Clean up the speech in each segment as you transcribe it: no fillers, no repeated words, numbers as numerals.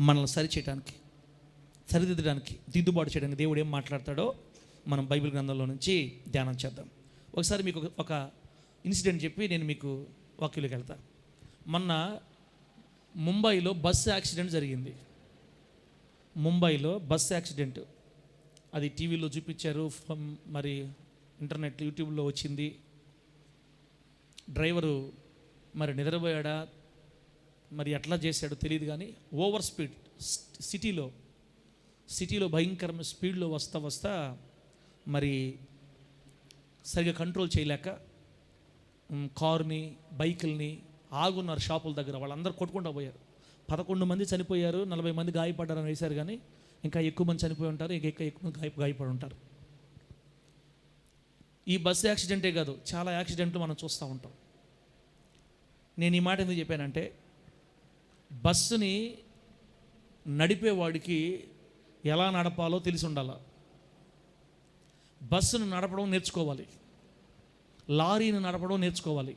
మనల్ని సరిదిద్దడానికి దిద్దుబాటు చేయడానికి దేవుడు ఏం మాట్లాడతాడో మనం బైబిల్ గ్రంథంలో నుంచి ధ్యానం చేద్దాం. ఒకసారి మీకు ఒక ఇన్సిడెంట్ చెప్పి నేను మీకు వాక్యంలోకి వెళ్తాను. మొన్న ముంబైలో బస్సు యాక్సిడెంట్ జరిగింది. ముంబైలో బస్సు యాక్సిడెంట్, అది టీవీలో చూపించారు, మరి ఇంటర్నెట్ యూట్యూబ్లో వచ్చింది. డ్రైవరు మరి నిద్రపోయాడా, మరి ఎట్లా చేశాడో తెలియదు, కానీ ఓవర్ స్పీడ్ సిటీలో భయంకరమైన స్పీడ్లో వస్తా మరి సరిగా కంట్రోల్ చేయలేక కారుని బైకుల్ని ఆగున్నారు షాపుల దగ్గర, వాళ్ళందరూ కొట్టుకుంటూ పోయారు. 11 మంది చనిపోయారు, 40 మంది గాయపడ్డారని వేశారు, కానీ ఇంకా ఎక్కువ మంది చనిపోయి ఉంటారు, ఇంకా ఎక్కువ మంది గాయపడి ఉంటారు. ఈ బస్సు యాక్సిడెంటే కాదు, చాలా యాక్సిడెంట్లు మనం చూస్తూ ఉంటాం. నేను ఈ మాట ఎందుకు చెప్పానంటే, బస్సుని నడిపేవాడికి ఎలా నడపాలో తెలిసి ఉండాలి. బస్సును నడపడం నేర్చుకోవాలి, లారీని నడపడం నేర్చుకోవాలి.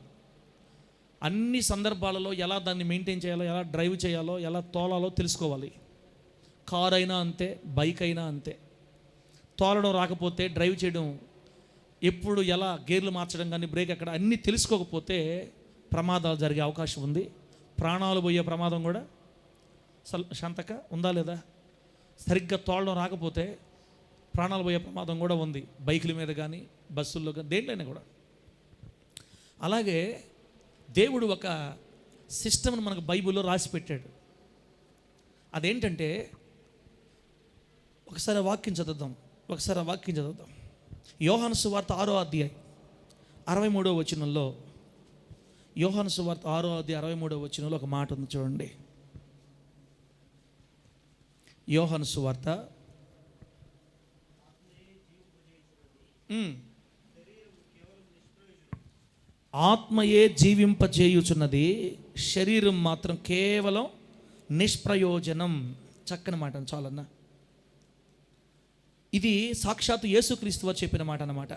అన్ని సందర్భాలలో ఎలా దాన్ని మెయింటైన్ చేయాలో, ఎలా డ్రైవ్ చేయాలో, ఎలా తోలాలో తెలుసుకోవాలి. కారు అయినా అంతే, బైక్ అయినా అంతే. తోలడం రాకపోతే, డ్రైవ్ చేయడం ఎప్పుడు ఎలా గేర్లు మార్చడం కానీ బ్రేక్ ఎక్కడ అన్నీ తెలుసుకోకపోతే ప్రమాదాలు జరిగే అవకాశం ఉంది. ప్రాణాలు పోయే ప్రమాదం కూడా శాంతక ఉందా లేదా? సరిగ్గా తోలడం రాకపోతే ప్రాణాలు పోయే ప్రమాదం కూడా ఉంది, బైకుల మీద కానీ బస్సుల్లో కానీ దేంట్లోనే కూడా. అలాగే దేవుడు ఒక సిస్టమ్ను మనకు బైబిల్లో రాసి పెట్టాడు. అదేంటంటే, ఒకసారి వాక్యం చదువుదాం. యోహాను సువార్త 6వ అధ్యాయం 63వ వచనంలో, యోహాను సువార్త 6వ అధ్యాయం 63వ వచనంలో ఒక మాట ఉంది చూడండి. యోహాను సువార్త ఆత్మయే జీవింపజేయుచున్నది, శరీరం మాత్రం కేవలం నిష్ప్రయోజనం. చక్కని మాట చాలన్నా. ఇది సాక్షాత్తు యేసుక్రీస్తు వారు చెప్పిన మాట అన్నమాట.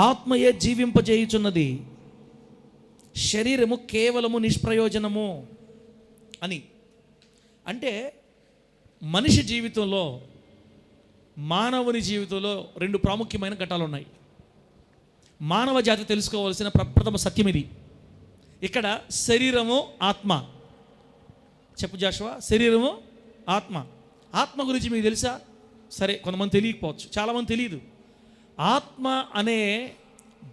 ఆత్మయే జీవింపజేయుచున్నది, శరీరము కేవలము నిష్ప్రయోజనము అని. అంటే మనిషి జీవితంలో, మానవుని జీవితంలో 2 ప్రాముఖ్యమైన ఘట్టాలు ఉన్నాయి. మానవ జాతి తెలుసుకోవాల్సిన ప్రథమ సత్యం ఇది. ఇక్కడ శరీరము ఆత్మ. చెప్పు జాషువా, శరీరము ఆత్మ. ఆత్మ గురించి మీకు తెలుసా? సరే, కొంతమంది తెలియకపోవచ్చు, చాలామంది తెలియదు. ఆత్మ అనే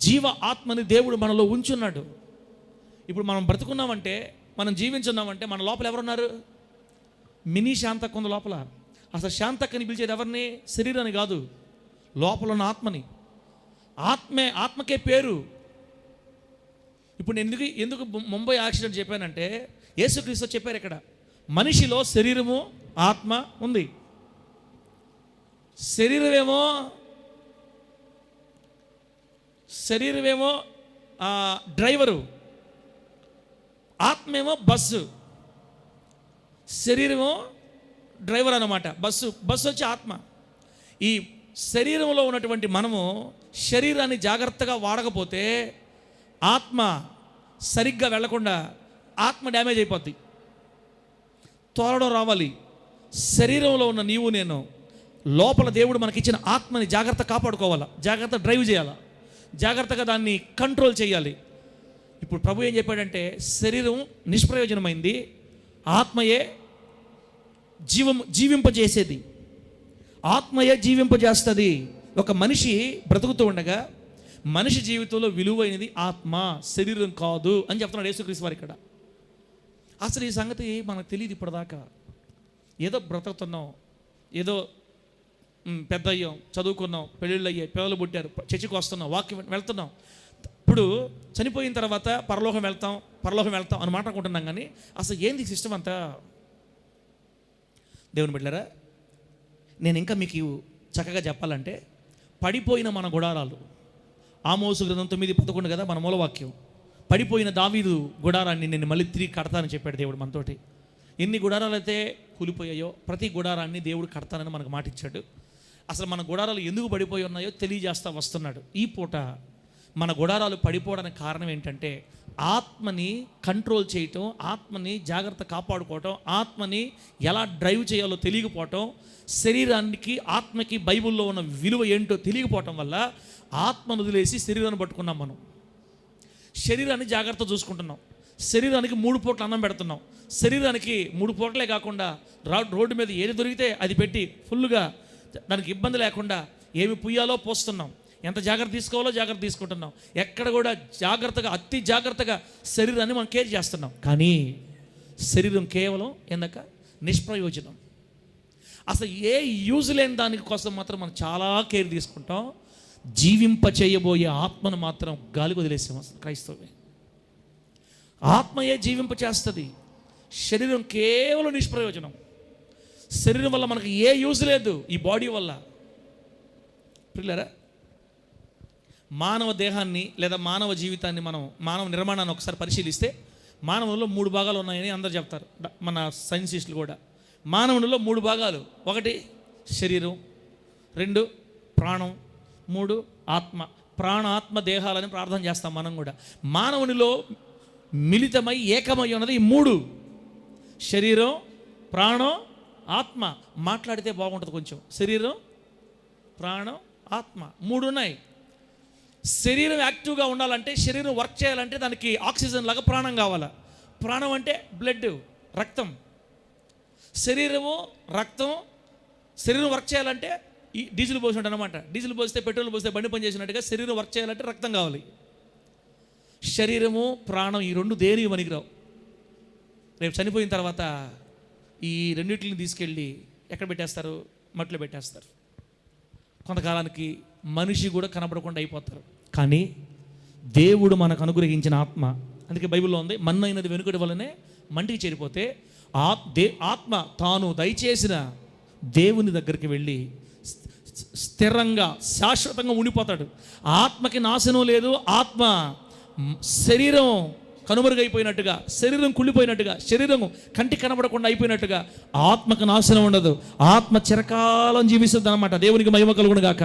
జీవ ఆత్మని దేవుడు మనలో ఉంచున్నాడు. ఇప్పుడు మనం బ్రతుకున్నామంటే, మనం జీవించున్నామంటే మన లోపల ఎవరున్నారు? మినీ శాంతక్క ఉంది లోపల. అసలు శాంతక్కని పిలిచేది ఎవరిని? శరీరాన్ని కాదు, లోపల ఉన్న ఆత్మని. ఆత్మకే పేరు. ఇప్పుడు నేను ఎందుకు ముంబై యాక్సిడెంట్ చెప్పానంటే, యేసుక్రీస్తు చెప్పారు ఇక్కడ, మనిషిలో శరీరము ఆత్మ ఉంది. శరీరమేమో డ్రైవరు, ఆత్మేమో బస్సు. శరీరమో డ్రైవర్ అన్నమాట, బస్సు వచ్చి ఆత్మ. ఈ శరీరంలో ఉన్నటువంటి మనము శరీరాన్ని జాగ్రత్తగా వాడకపోతే ఆత్మ సరిగ్గా వెళ్లకుండా ఆత్మ డ్యామేజ్ అయిపోద్ది. తోలడం రావాలి. శరీరంలో ఉన్న నీవు నేను, లోపల దేవుడు మనకిచ్చిన ఆత్మని జాగ్రత్త కాపాడుకోవాలా, జాగ్రత్త డ్రైవ్ చేయాలా, జాగ్రత్తగా దాన్ని కంట్రోల్ చేయాలి. ఇప్పుడు ప్రభు ఏం చెప్పాడంటే, శరీరం నిష్ప్రయోజనమైంది, ఆత్మయే జీవింపజేసేది. ఆత్మయే జీవింపజేస్తుంది. ఒక మనిషి బ్రతుకుతూ ఉండగా మనిషి జీవితంలో విలువైనది ఆత్మ, శరీరం కాదు అని చెప్తున్నాడు యేసుక్రీస్తు వారు ఇక్కడ. అసలు ఈ సంగతి మనకు తెలియదు ఇప్పటిదాకా. ఏదో బ్రతుకుతున్నాం, ఏదో పెద్ద అయ్యాం, చదువుకున్నాం, పెళ్ళిళ్ళు అయ్యాయి, పిల్లలు పుట్టారు, చర్చికి వస్తున్నాం, వాక్యం వెళ్తున్నాం. ఇప్పుడు చనిపోయిన తర్వాత పరలోకం వెళ్తాం అని మాట్లాడుకుంటున్నాం, కానీ అసలు ఏంది సిస్టమ్ అంతా? దేవుని బిడ్డలారా, నేను ఇంకా మీకు చక్కగా చెప్పాలంటే, పడిపోయిన మన గుడారాలు, ఆమోసు గ్రంథం 9:11 కదా మన మూలవాక్యం. పడిపోయిన దావీదు గుడారాన్ని నేను మళ్ళీ తిరిగి కడతానని చెప్పాడు దేవుడు మనతోటి. ఎన్ని గుడారాలు అయితే కూలిపోయాయో ప్రతి గుడారాన్ని దేవుడు కడతానని మనకు మాట ఇచ్చాడు. అసలు మన గుడారాలు ఎందుకు పడిపోయి ఉన్నాయో తెలియజేస్తా వస్తున్నాడు. ఈ పూట మన గుడారాలు పడిపోవడానికి కారణం ఏంటంటే, ఆత్మని కంట్రోల్ చేయటం, ఆత్మని జాగ్రత్త కాపాడుకోవటం, ఆత్మని ఎలా డ్రైవ్ చేయాలో తెలియకపోవటం, శరీరానికి ఆత్మకి బైబిల్లో ఉన్న విలువ ఏంటో తెలియకపోవటం వల్ల ఆత్మను వదిలేసి శరీరాన్ని పట్టుకున్నాం. మనం శరీరాన్ని జాగ్రత్త చూసుకుంటున్నాం, శరీరానికి 3 పూట్ల అన్నం పెడుతున్నాం, శరీరానికి 3 పూటలే కాకుండా రోడ్డు మీద ఏది దొరికితే అది పెట్టి ఫుల్గా దానికి ఇబ్బంది లేకుండా ఏమి పుయ్యాలో పోస్తున్నాం, ఎంత జాగ్రత్త తీసుకోవాలో జాగ్రత్త తీసుకుంటున్నాం. ఎక్కడ కూడా జాగ్రత్తగా, అతి జాగ్రత్తగా శరీరాన్ని మనం కేర్ చేస్తున్నాం. కానీ శరీరం కేవలం ఎందుక నిష్ప్రయోజనం. అసలు ఏ యూజ్ లేని దానికోసం మాత్రం మనం చాలా కేర్ తీసుకుంటాం. జీవింప చేయబోయే ఆత్మను మాత్రం గాలికి వదిలేసాం. అసలు క్రైస్తవే ఆత్మయే జీవింప చేస్తుంది, శరీరం కేవలం నిష్ప్రయోజనం. శరీరం వల్ల మనకు ఏ యూజ్ లేదు ఈ బాడీ వల్ల. పిల్లరా, మానవ దేహాన్ని లేదా మానవ జీవితాన్ని మానవ నిర్మాణాన్ని ఒకసారి పరిశీలిస్తే మానవుల్లో 3 భాగాలు ఉన్నాయని అందరు చెప్తారు, మన సైన్సిస్టులు కూడా. మానవునిలో 3 భాగాలు: 1 శరీరం, 2 ప్రాణం, 3 ఆత్మ. ప్రాణ ఆత్మ దేహాలని ప్రార్థన చేస్తాం మనం కూడా. మానవునిలో మిళితమై ఏకమై ఉన్నది ఈ 3: శరీరం, ప్రాణం, ఆత్మ. మాట్లాడితే బాగుంటుంది కొంచెం. శరీరం, ప్రాణం, ఆత్మ 3 ఉన్నాయి. శరీరం యాక్టివ్గా ఉండాలంటే, శరీరం వర్క్ చేయాలంటే దానికి ఆక్సిజన్ లాగా ప్రాణం కావాలా. ప్రాణం అంటే బ్లడ్, రక్తం. శరీరము, రక్తం. శరీరం వర్క్ చేయాలంటే ఈ డీజిల్ పోసి ఉంటుంది అనమాట. డీజిల్ పోస్తే, పెట్రోల్ పోస్తే బండి పని చేసినట్టుగా శరీరం వర్క్ చేయాలంటే రక్తం కావాలి. శరీరము, ప్రాణం ఈ 2 దేనికి పనికిరావు. రేపు చనిపోయిన తర్వాత ఈ రెండింటిని తీసుకెళ్ళి ఎక్కడ పెట్టేస్తారు? మట్టిలో పెట్టేస్తారు. కొంతకాలానికి మనిషి కూడా కనబడకుండా అయిపోతారు. కానీ దేవుడు మనకు అనుగ్రహించిన ఆత్మ, అందుకే బైబిల్లో ఉంది, మన్నైనది వెనుకటి వల్లనే మంటికి చేరిపోతే ఆత్మ తాను దయచేసిన దేవుని దగ్గరికి వెళ్ళి స్థిరంగా శాశ్వతంగా ఉండిపోతాడు. ఆత్మకి నాశనం లేదు. ఆత్మ శరీరం కనుమరుగైపోయినట్టుగా, శరీరం కుళ్ళిపోయినట్టుగా, శరీరం కంటికి కనబడకుండా అయిపోయినట్టుగా ఆత్మకు నాశనం ఉండదు. ఆత్మ చిరకాలం జీవిస్తుంది అన్నమాట. దేవునికి మహిమ కలుగును గాక.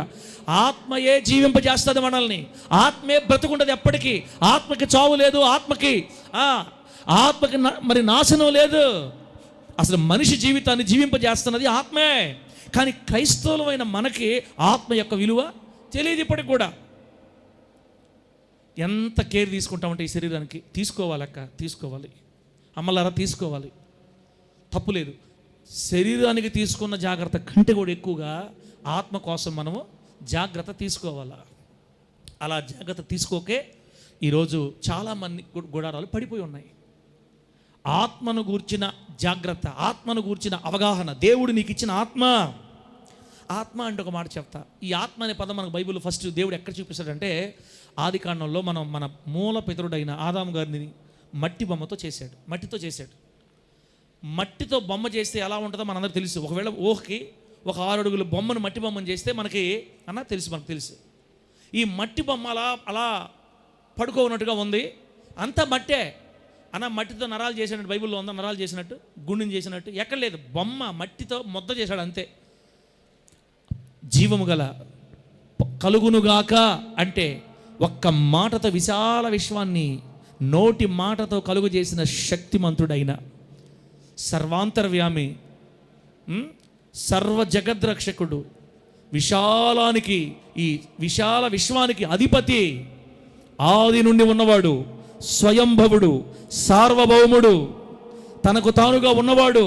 ఆత్మయే జీవింపజేస్తుంది మనల్ని. ఆత్మే బ్రతుకుంటుంది ఎప్పటికీ. ఆత్మకి చావు లేదు. ఆత్మకి మరి నాశనం లేదు. అసలు మనిషి జీవితాన్ని జీవింపజేస్తున్నది ఆత్మే. కానీ క్రైస్తవులమైన మనకి ఆత్మ యొక్క విలువ తెలియదు ఇప్పటికి కూడా. ఎంత కేర్ తీసుకుంటామంటే ఈ శరీరానికి. తీసుకోవాలక్క, తీసుకోవాలి. అమ్మలారా, తీసుకోవాలి, తప్పులేదు. శరీరానికి తీసుకున్న జాగ్రత్త కంటే కూడా ఎక్కువగా ఆత్మ కోసం మనము జాగ్రత్త తీసుకోవాలా. అలా జాగ్రత్త తీసుకోకే ఈరోజు చాలామంది గుడారాలు పడిపోయి ఉన్నాయి. ఆత్మను గూర్చిన జాగ్రత్త, ఆత్మను గూర్చిన అవగాహన. దేవుడు నీకు ఇచ్చిన ఆత్మ. ఆత్మ అంటే ఒక మాట చెప్తా. ఈ ఆత్మ అనే పదం మనకు బైబిల్లో ఫస్ట్ దేవుడు ఎక్కడ చూపిస్తాడంటే, ఆది కాండంలో మన మూల పితరుడైన ఆదాము గారిని మట్టి బొమ్మతో చేశాడు. మట్టితో చేశాడు. మట్టితో బొమ్మ చేస్తే ఎలా ఉంటుందో మనందరికీ తెలుసు. ఒకవేళ ఊహకి ఒక 6 అడుగుల బొమ్మను, మట్టి బొమ్మను చేస్తే మనకి మనకు తెలుసు. ఈ మట్టి బొమ్మ అలా పడుకోనట్టుగా ఉంది. అంతా మట్టే. మట్టితో నరాలు చేసినట్టు బైబిల్లో ఉందా? నరాలు చేసినట్టు, గుండెని చేసినట్టు ఎక్కడ లేదు. బొమ్మ మట్టితో ముద్ద చేశాడు అంతే. జీవము గల కలుగునుగాక అంటే ఒక్క మాటతో విశాల విశ్వాన్ని నోటి మాటతో కలుగు చేసిన శక్తిమంతుడైన సర్వాంతర్వ్యామి, సర్వ జగద్రక్షకుడు, విశాలానికి, ఈ విశాల విశ్వానికి అధిపతి, ఆది నుండి ఉన్నవాడు, స్వయంభవుడు, సార్వభౌముడు, తనకు తానుగా ఉన్నవాడు,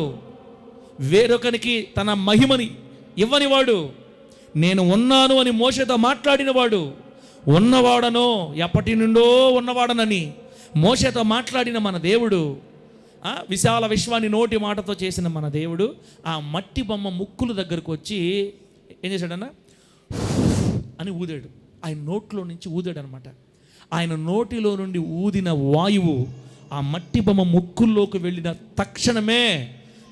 వేరొకనికి తన మహిమని ఇవ్వనివాడు, నేను ఉన్నాను అని మోషేతో మాట్లాడినవాడు, ఉన్నవాడనో ఎప్పటి నుండో ఉన్నవాడనని మోషేతో మాట్లాడిన మన దేవుడు, విశాల విశ్వాన్ని నోటి మాటతో చేసిన మన దేవుడు ఆ మట్టి బొమ్మ ముక్కుల దగ్గరకు వచ్చి ఏం చేశాడన్నా అని ఊదాడు. ఆయన నోట్లో నుంచి ఊదాడు అనమాట. ఆయన నోటిలో నుండి ఊదిన వాయువు ఆ మట్టి బొమ్మ ముక్కుల్లోకి వెళ్ళిన తక్షణమే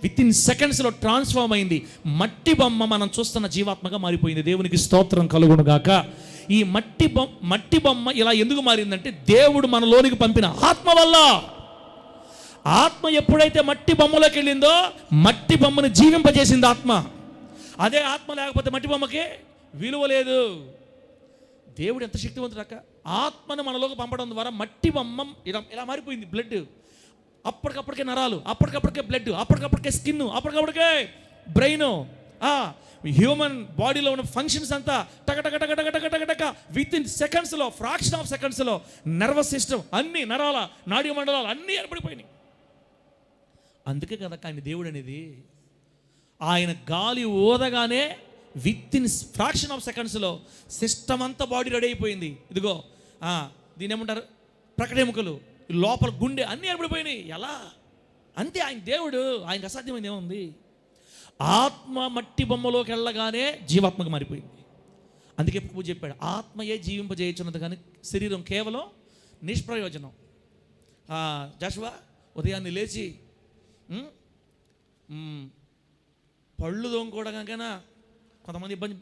వితిన్ సెకండ్స్లో ట్రాన్స్ఫార్మ్ అయింది. మట్టి బొమ్మ మనం చూస్తున్న జీవాత్మగా మారిపోయింది. దేవునికి స్తోత్రం కలుగును గాక. ఈ మట్టి బొమ్మ ఇలా ఎందుకు మారిందంటే దేవుడు మనలోనికి పంపిన ఆత్మ వల్ల. ఆత్మ ఎప్పుడైతే మట్టి బొమ్మలోకి వెళ్ళిందో మట్టి బొమ్మను జీవింపజేసింది ఆత్మ. అదే ఆత్మ లేకపోతే మట్టి బొమ్మకి విలువ లేదు. దేవుడు ఎంత శక్తివంతుడు అక్క. ఆత్మను మనలోకి పంపడం ద్వారా మట్టి బొమ్మం ఇలా మారిపోయింది. బ్లడ్ అప్పటికప్పటికే నరాలు, అప్పటికప్పటికే బ్లడ్, అప్పటికప్పటికే స్కిన్, అప్పటికప్పటికే బ్రెయిన్, హ్యూమన్ బాడీలో ఉన్న ఫంక్షన్స్ అంతా టక విత్ ఇన్ సెకండ్స్లో, ఫ్రాక్షన్ ఆఫ్ సెకండ్స్లో నర్వస్ సిస్టమ్ అన్ని నరాల నాడీ మండలాలు అన్నీ ఏర్పడిపోయినాయి. అందుకే కదా ఆయన దేవుడు అనేది. ఆయన గాలి ఊదగానే విత్ ఇన్ ఫ్రాక్షన్ ఆఫ్ సెకండ్స్లో సిస్టమ్ అంతా బాడీ రెడీ అయిపోయింది. ఇదిగో దీని ఏమంటారు, ప్రకటెముకలు, లోపల గుండె అన్నీ ఏర్పడిపోయినాయి. ఎలా? అంతే ఆయన దేవుడు. ఆయనకు అసాధ్యమైంది ఏముంది? ఆత్మ మట్టి బొమ్మలోకి వెళ్ళగానే జీవాత్మకు మారిపోయింది. అందుకే ప్రభు చెప్పాడు, ఆత్మయే జీవింపజేయుచున్నది కానీ శరీరం కేవలం నిష్ప్రయోజనం. జాషువా ఉదయాన్నే లేచి పళ్ళు దోముకోవడానికైనా కొంతమంది ఇబ్బంది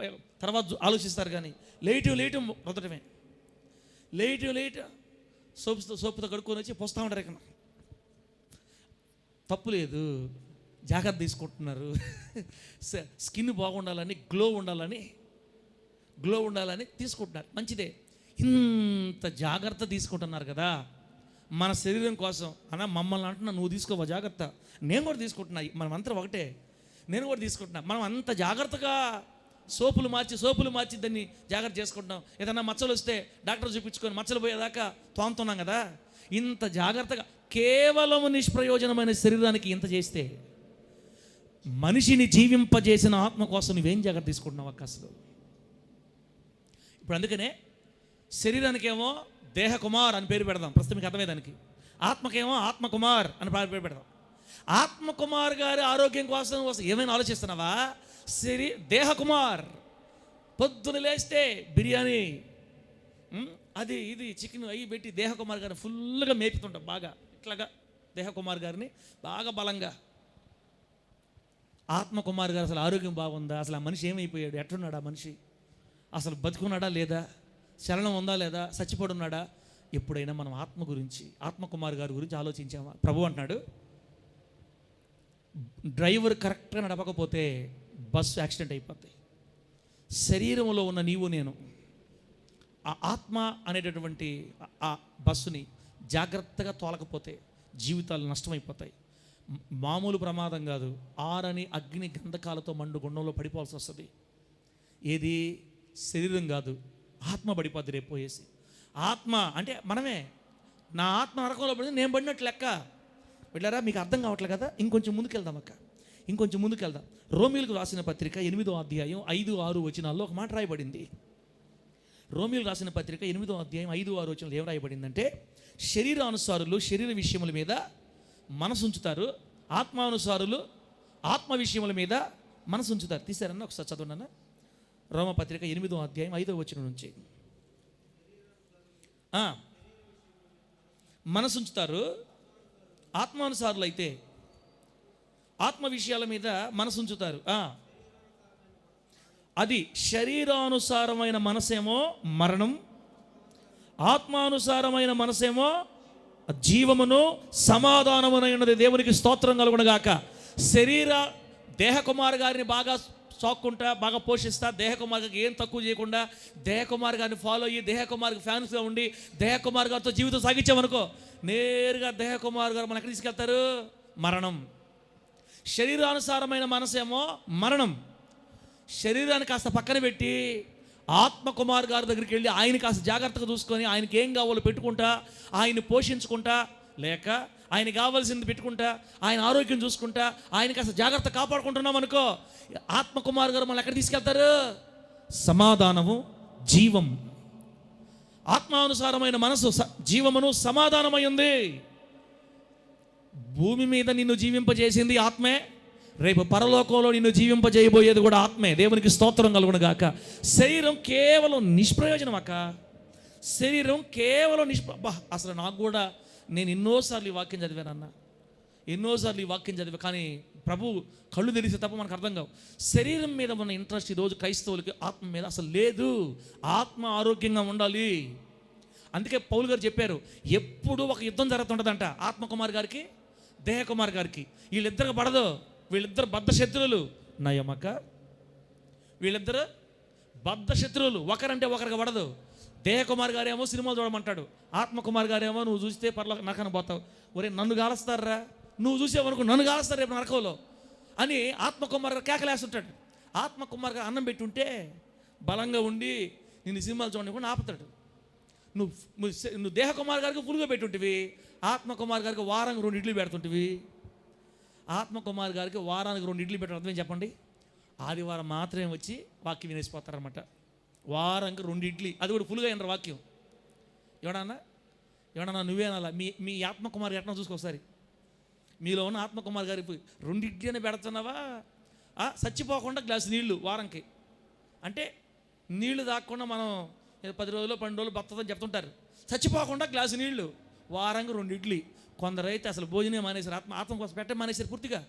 తర్వాత ఆలోచిస్తారు, కానీ లేటు రుద్దటమే. లేట్ సోపుతో కడుక్కొని వచ్చి పోస్తూ ఉంటారు. ఇక్కడ తప్పు లేదు, జాగ్రత్త తీసుకుంటున్నారు. స్కిన్ బాగుండాలని, గ్లో ఉండాలని తీసుకుంటున్నారు, మంచిదే. ఇంత జాగ్రత్త తీసుకుంటున్నారు కదా మన శరీరం కోసం. అన్నా మమ్మల్ని అంటున్నా, నువ్వు తీసుకోవా జాగ్రత్త, నేను కూడా తీసుకుంటున్నా, మనం అంతా ఒకటే, నేను కూడా తీసుకుంటున్నా. మనం అంత జాగ్రత్తగా సోపులు మార్చి దాన్ని జాగ్రత్త చేసుకుంటున్నాం. ఏదన్నా మచ్చలు వస్తే డాక్టర్ చూపించుకొని మచ్చలు పోయేదాకా తోముతున్నాం కదా. ఇంత జాగ్రత్తగా కేవలం నిష్ప్రయోజనమైన శరీరానికి ఇంత చేస్తే, మనిషిని జీవింపజేసిన ఆత్మ కోసం నువ్వేం జాగ్రత్త తీసుకుంటున్నావు అక్క అసలు? ఇప్పుడు అందుకనే శరీరానికేమో దేహకుమార్ అని పేరు పెడదాం, ప్రస్తుతం మీకు అర్థమయ్యేదానికి. ఆత్మకేమో ఆత్మకుమార్ అని పేరు పెడదాం. ఆత్మకుమార్ గారి ఆరోగ్యం కోసం ఏమైనా ఆలోచిస్తున్నావా? దేహకుమార్ పొద్దున లేస్తే బిర్యానీ, అది ఇది చికెన్ అవి పెట్టి దేహకుమార్ గారిని ఫుల్గా మేపుతుంటాం, బాగా ఇట్లాగా దేహకుమార్ గారిని బాగా బలంగా. ఆత్మకుమార్ గారు అసలు ఆరోగ్యం బాగుందా? అసలు ఆ మనిషి ఏమైపోయాడు? ఎట్లున్నాడు ఆ మనిషి? అసలు బతుకున్నాడా లేదా? చలనం ఉందా లేదా? చచ్చిపోడు ఉన్నాడా? ఎప్పుడైనా మనం ఆత్మ గురించి, ఆత్మకుమార్ గారి గురించి ఆలోచించామా? ప్రభు అంటున్నాడు, డ్రైవర్ కరెక్ట్గా నడపకపోతే బస్సు యాక్సిడెంట్ అయిపోతాయి. శరీరంలో ఉన్న నీవు నేను ఆ ఆత్మ అనేటటువంటి ఆ బస్సుని జాగ్రత్తగా తోలకపోతే జీవితాలు నష్టమైపోతాయి. మామూలు ప్రమాదం కాదు, ఆరని అగ్ని గంధకాలతో మండు గుండంలో పడిపోవాల్సి వస్తుంది. ఏది? శరీరం కాదు, ఆత్మ పడిపోద్ది రేపు పోయేసి. ఆత్మ అంటే మనమే. నా ఆత్మ నరకంలో పడింది, నేను పడినట్లు లెక్క. వెళ్ళారా? మీకు అర్థం కావట్లేదు కదా? ఇంకొంచెం ముందుకెళ్దాం అక్క, ఇంకొంచెం ముందుకెళ్దాం. రోమిలకు రాసిన పత్రిక 8వ అధ్యాయం 5-6 వచనాల్లో ఒక మాట రాయబడింది. రోమిలకు రాసిన పత్రిక 8వ అధ్యాయం 5-6 వచనాలు ఏం రాయబడిందంటే, శరీరానుసారులు శరీర విషయముల మీద మనసు ఉంచుతారు, ఆత్మానుసారులు ఆత్మ విషయముల మీద మనసు ఉంచుతారు. తీసారన్నా? ఒకసారి చదవండి. రోమపత్రిక 8వ అధ్యాయం 5వ వచనం నుంచి. మనసు ఉంచుతారు, ఆత్మానుసారులు అయితే ఆత్మ విషయాల మీద మనసు ఉంచుతారు. అది శరీరానుసారమైన మనసేమో మరణం, ఆత్మానుసారమైన మనసేమో జీవమును సమాధానమునైనది. దేవునికి స్తోత్రం కలుగునగాక. దేహకుమార్ గారిని బాగా సాక్కుంటా, బాగా పోషిస్తా, దేహకుమార్ గారికి ఏం తక్కువ చేయకుండా దేహకుమార్ గారిని ఫాలో అయ్యి దేహకుమార్కి ఫ్యాన్స్గా ఉండి దేహకుమార్ గారితో జీవితం సాగించామనుకో, నేరుగా దేహకుమార్ గారు మనం ఎక్కడ తీసుకెళ్తారు? మరణం. శరీరానుసారమైన మనసేమో మరణం. శరీరాన్ని కాస్త పక్కన పెట్టి ఆత్మకుమార్ గారి దగ్గరికి వెళ్ళి ఆయన కాస్త జాగ్రత్తగా చూసుకొని ఆయనకి ఏం కావాలో పెట్టుకుంటా, ఆయన్ని పోషించుకుంటా, లేక ఆయన కావాల్సింది పెట్టుకుంటా, ఆయన ఆరోగ్యం చూసుకుంటా, ఆయన కాస్త జాగ్రత్త కాపాడుకుంటున్నాం అనుకో, ఆత్మకుమార్ గారు మనం ఎక్కడ తీసుకెళ్తారు? సమాధానము, జీవం. ఆత్మానుసారమైన మనసు జీవమును సమాధానమై ఉంది. భూమి మీద నిన్ను జీవింపజేసింది ఆత్మే, రేపు పరలోకంలో నిన్ను జీవింపజేయబోయేది కూడా ఆత్మే. దేవునికి స్తోత్రం కలుగును గాక. శరీరం కేవలం నిష్ప్రయోజనం అక్క. శరీరం కేవలం అసలు నాకు కూడా, నేను ఎన్నోసార్లు ఈ వాక్యం చదివానన్న, ఎన్నోసార్లు ఈ వాక్యం చదివా, కానీ ప్రభు కళ్ళు తెరిస్తే తప్ప మనకు అర్థం కావు. శరీరం మీద ఉన్న ఇంట్రెస్ట్ ఈరోజు క్రైస్తవులకి ఆత్మ మీద అసలు లేదు. ఆత్మ ఆరోగ్యంగా ఉండాలి. అందుకే పౌలు గారు చెప్పారు, ఎప్పుడు ఒక యుద్ధం జరుగుతుంటుందంట ఆత్మకుమార్ గారికి, దేహకుమార్ గారికి. వీళ్ళిద్దరికి పడదు, వీళ్ళిద్దరు బద్ధ శత్రువులు. నయమక వీళ్ళిద్దరు బద్ధ శత్రువులు, ఒకరంటే ఒకరికి పడదు. దేహకుమార్ గారేమో సినిమాలు చూడమంటాడు, ఆత్మకుమార్ గారేమో నువ్వు చూస్తే నరకానికి పోతావు. ఒరే నన్ను కాలుస్తారా, నువ్వు చూసేవనుకో నన్ను కాలుస్తారు రేపు నరకంలో అని ఆత్మకుమార్ గారు కేకలేస్తుంటాడు. ఆత్మకుమార్ గారు అన్నం పెట్టుంటే బలంగా ఉండి నేను సినిమాలు చూడకుండా ఆపుతాడు. నువ్వు దేహకుమార్ గారికి ఫుల్గా పెట్టుంటివి, ఆత్మకుమార్ గారికి వారానికి 2 ఇడ్లీ పెడుతుంటివి. ఆత్మకుమార్ గారికి వారానికి 2 ఇడ్లీ పెట్టడం అర్థమేం చెప్పండి? ఆదివారం మాత్రమే వచ్చి వాక్యం వినేసిపోతారన్నమాట. వారానికి 2 ఇడ్లీ, అది కూడా ఫుల్గా అయినారు వాక్యం. ఎవడన్నా నువ్వేనాలా మీ ఆత్మకుమార్ ఎట్లా చూసుకోసారి, మీలో ఉన్న ఆత్మకుమార్ గారి 2 ఇడ్లీ అని పెడుతున్నావా? చచ్చిపోకుండా గ్లాసు నీళ్లు వారంకి, అంటే నీళ్లు తాగకుండా మనం 10 రోజులు 12 రోజులు బతదని చెప్తుంటారు. చచ్చిపోకుండా గ్లాసు నీళ్లు, వారంగా 2 ఇడ్లీ. కొందరైతే అసలు భోజనం మానేశారు, ఆత్మ కోసం పెట్ట మానేశారు పూర్తిగా.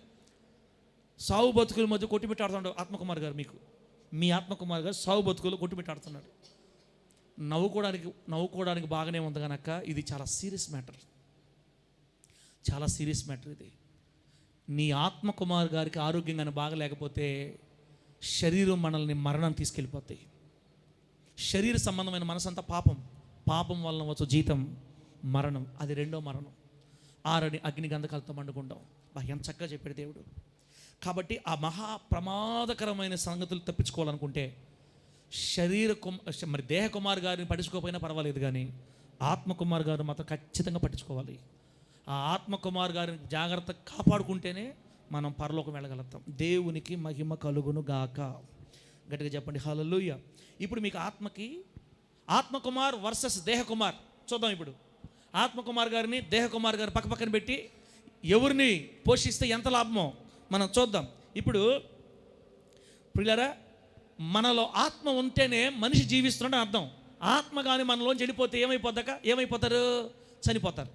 సావు బతుకుల మధ్య కొట్టిపెట్టాడుతున్నాడు ఆత్మకుమార్ గారు. మీ ఆత్మకుమార్ గారు సావు బతుకులు కొట్టిపెట్టాడుతున్నాడు. నవ్వుకోవడానికి బాగానే ఉంది కనుక ఇది చాలా సీరియస్ మ్యాటర్, చాలా సీరియస్ మ్యాటర్ ఇది. నీ ఆత్మకుమార్ గారికి ఆరోగ్యంగానే బాగలేకపోతే శరీరం మనల్ని మరణం తీసుకెళ్ళిపోతాయి. శరీర సంబంధమైన మనసంతా పాపం వలన వచ్చు జీతం మరణం, అది 2వ మరణం. 6 అగ్ని గంధకాలతో మండుకుంటాం. ఎంత చక్కగా చెప్పాడు దేవుడు. కాబట్టి ఆ మహా ప్రమాదకరమైన సంగతులు తప్పించుకోవాలనుకుంటే మరి దేహకుమార్ గారిని పట్టించుకోకపోయినా పర్వాలేదు, కానీ ఆత్మకుమార్ గారు మాత్రం ఖచ్చితంగా పట్టించుకోవాలి. ఆ ఆత్మకుమార్ గారిని జాగ్రత్తగా కాపాడుకుంటేనే మనం పరలోకం వెళ్ళగలుగుతాం. దేవునికి మహిమ కలుగును గాక. గట్టిగా చెప్పండి హల్లెలూయా. ఇప్పుడు మీకు ఆత్మకుమార్ వర్సెస్ దేహకుమార్ చూద్దాం. ఇప్పుడు ఆత్మకుమార్ గారిని దేహకుమార్ గారు పక్కన పెట్టి ఎవరిని పోషిస్తే ఎంత లాభమో మనం చూద్దాం. ఇప్పుడు ప్రియులారా, మనలో ఆత్మ ఉంటేనే మనిషి జీవిస్తున్నాడు అర్థం. ఆత్మ కానీ మనలోంచి వెళ్ళిపోతే ఏమైపోతారు? చనిపోతారు,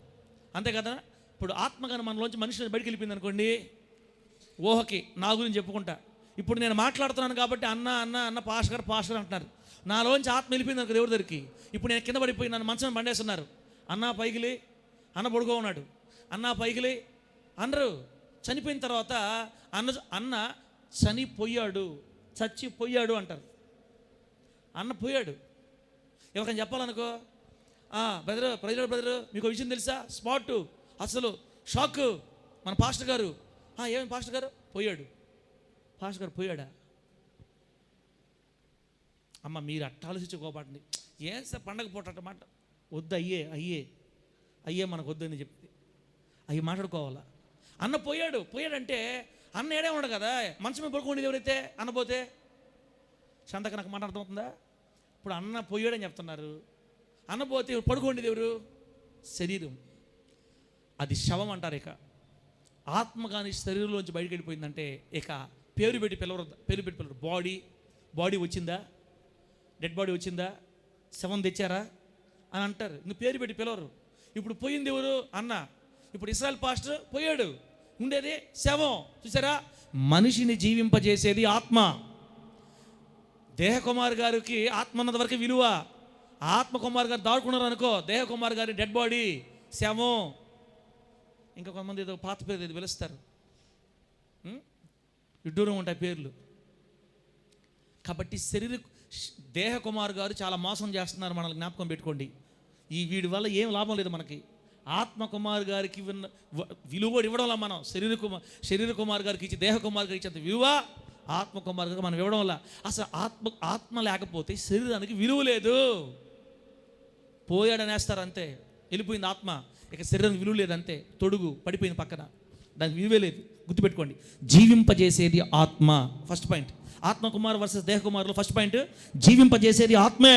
అంతే కదా. ఇప్పుడు ఆత్మ కానీ మనలోంచి మనిషి బయటికి వెళ్ళిపోయింది అనుకోండి, ఊహకి నా గురించి చెప్పుకుంటా. ఇప్పుడు నేను మాట్లాడుతున్నాను కాబట్టి అన్న పాస్టర్ అంటున్నారు. నాలోంచి ఆత్మ వెళ్ళిపోయింది అనుకో దేవుడి దగ్గరికి. ఇప్పుడు నేను కింద పడిపోయి నన్ను మంచం పండేస్తున్నారు. అన్న పైకిలి, అన్న పొడుగో ఉన్నాడు, అన్న పైకిలి అనరు. చనిపోయిన తర్వాత అన్న చచ్చిపోయాడు అంటారు. అన్న పోయాడు. ఎవరికైనా చెప్పాలనుకో, బ్రదరు మీకు విషయం తెలుసా, స్పాట్ అసలు షాక్, మన పాస్టర్ గారు. ఏమి పాస్టర్ గారు పోయాడు? పాస్టర్ గారు పోయాడా? అమ్మ మీరు అట్ట ఆలోచించుకోబాటండి. ఏం సార్ పండగ పూట మాట వద్దు, అయ్యే మనకు వద్దు అని చెప్తే అవి మాట్లాడుకోవాలా. అన్న పోయాడంటే అన్న ఏడే ఉండడు కదా, మంచం మీద పడుకోండి ఎవరైతే అన్నపోతే. సంతక నాకు మాట అర్థమవుతుందా? ఇప్పుడు అన్న పోయాడని చెప్తున్నారు, అన్నపోతే పడుకోండి ఎవరు? శరీరం, అది శవం అంటారు. ఇక ఆత్మ కానీ శరీరంలోంచి బయటకు వెళ్ళిపోయిందంటే ఇక పేరు పెట్టి పిలవరు. బాడీ వచ్చిందా, డెడ్ బాడీ వచ్చిందా, శవం తెచ్చారా అని అంటారు. ఇంక పేరు పెట్టి పిలవరు. ఇప్పుడు పోయింది ఎవరు? అన్న. ఇప్పుడు ఇస్రాయల్ పాస్టర్ పోయాడు, ఉండేది శవం. చూసారా, మనిషిని జీవింపజేసేది ఆత్మ. దేహకుమార్ గారికి ఆత్మ అన్నది వరకు విలువ. ఆత్మకుమార్ గారు దాడుకున్నారు అనుకో, దేహకుమార్ గారి డెడ్ బాడీ శవం. ఇంకా కొంతమంది ఏదో పాత పేరు ఏదో పిలుస్తారు, విడ్డూరం ఉంటాయి పేర్లు. కాబట్టి దేహకుమార్ గారు చాలా మోసం చేస్తున్నారు, మనల్ని జ్ఞాపకం పెట్టుకోండి. వీడి వల్ల ఏం లాభం లేదు మనకి. ఆత్మకుమార్ గారికి విలువ కూడా ఇవ్వడం వల్ల మనం శరీర కుమార్ గారికి ఇచ్చి దేహకుమార్ గారికి ఇచ్చేంత విలువ ఆత్మకుమార్ గారికి మనం ఇవ్వడం వల్ల అసలు ఆత్మ లేకపోతే శరీరానికి విలువ లేదు. పోయాడనేస్తారు అంతే, వెళ్ళిపోయింది ఆత్మ, ఇక శరీరానికి విలువ లేదంతే, తొడుగు పడిపోయింది పక్కన, దానికి విలువే లేదు. గుర్తుపెట్టుకోండి, జీవింపజేసేది ఆత్మ. ఫస్ట్ పాయింట్ ఆత్మకుమార్ వర్సెస్ దేహకుమార్లో ఫస్ట్ పాయింట్ జీవింపజేసేది ఆత్మే.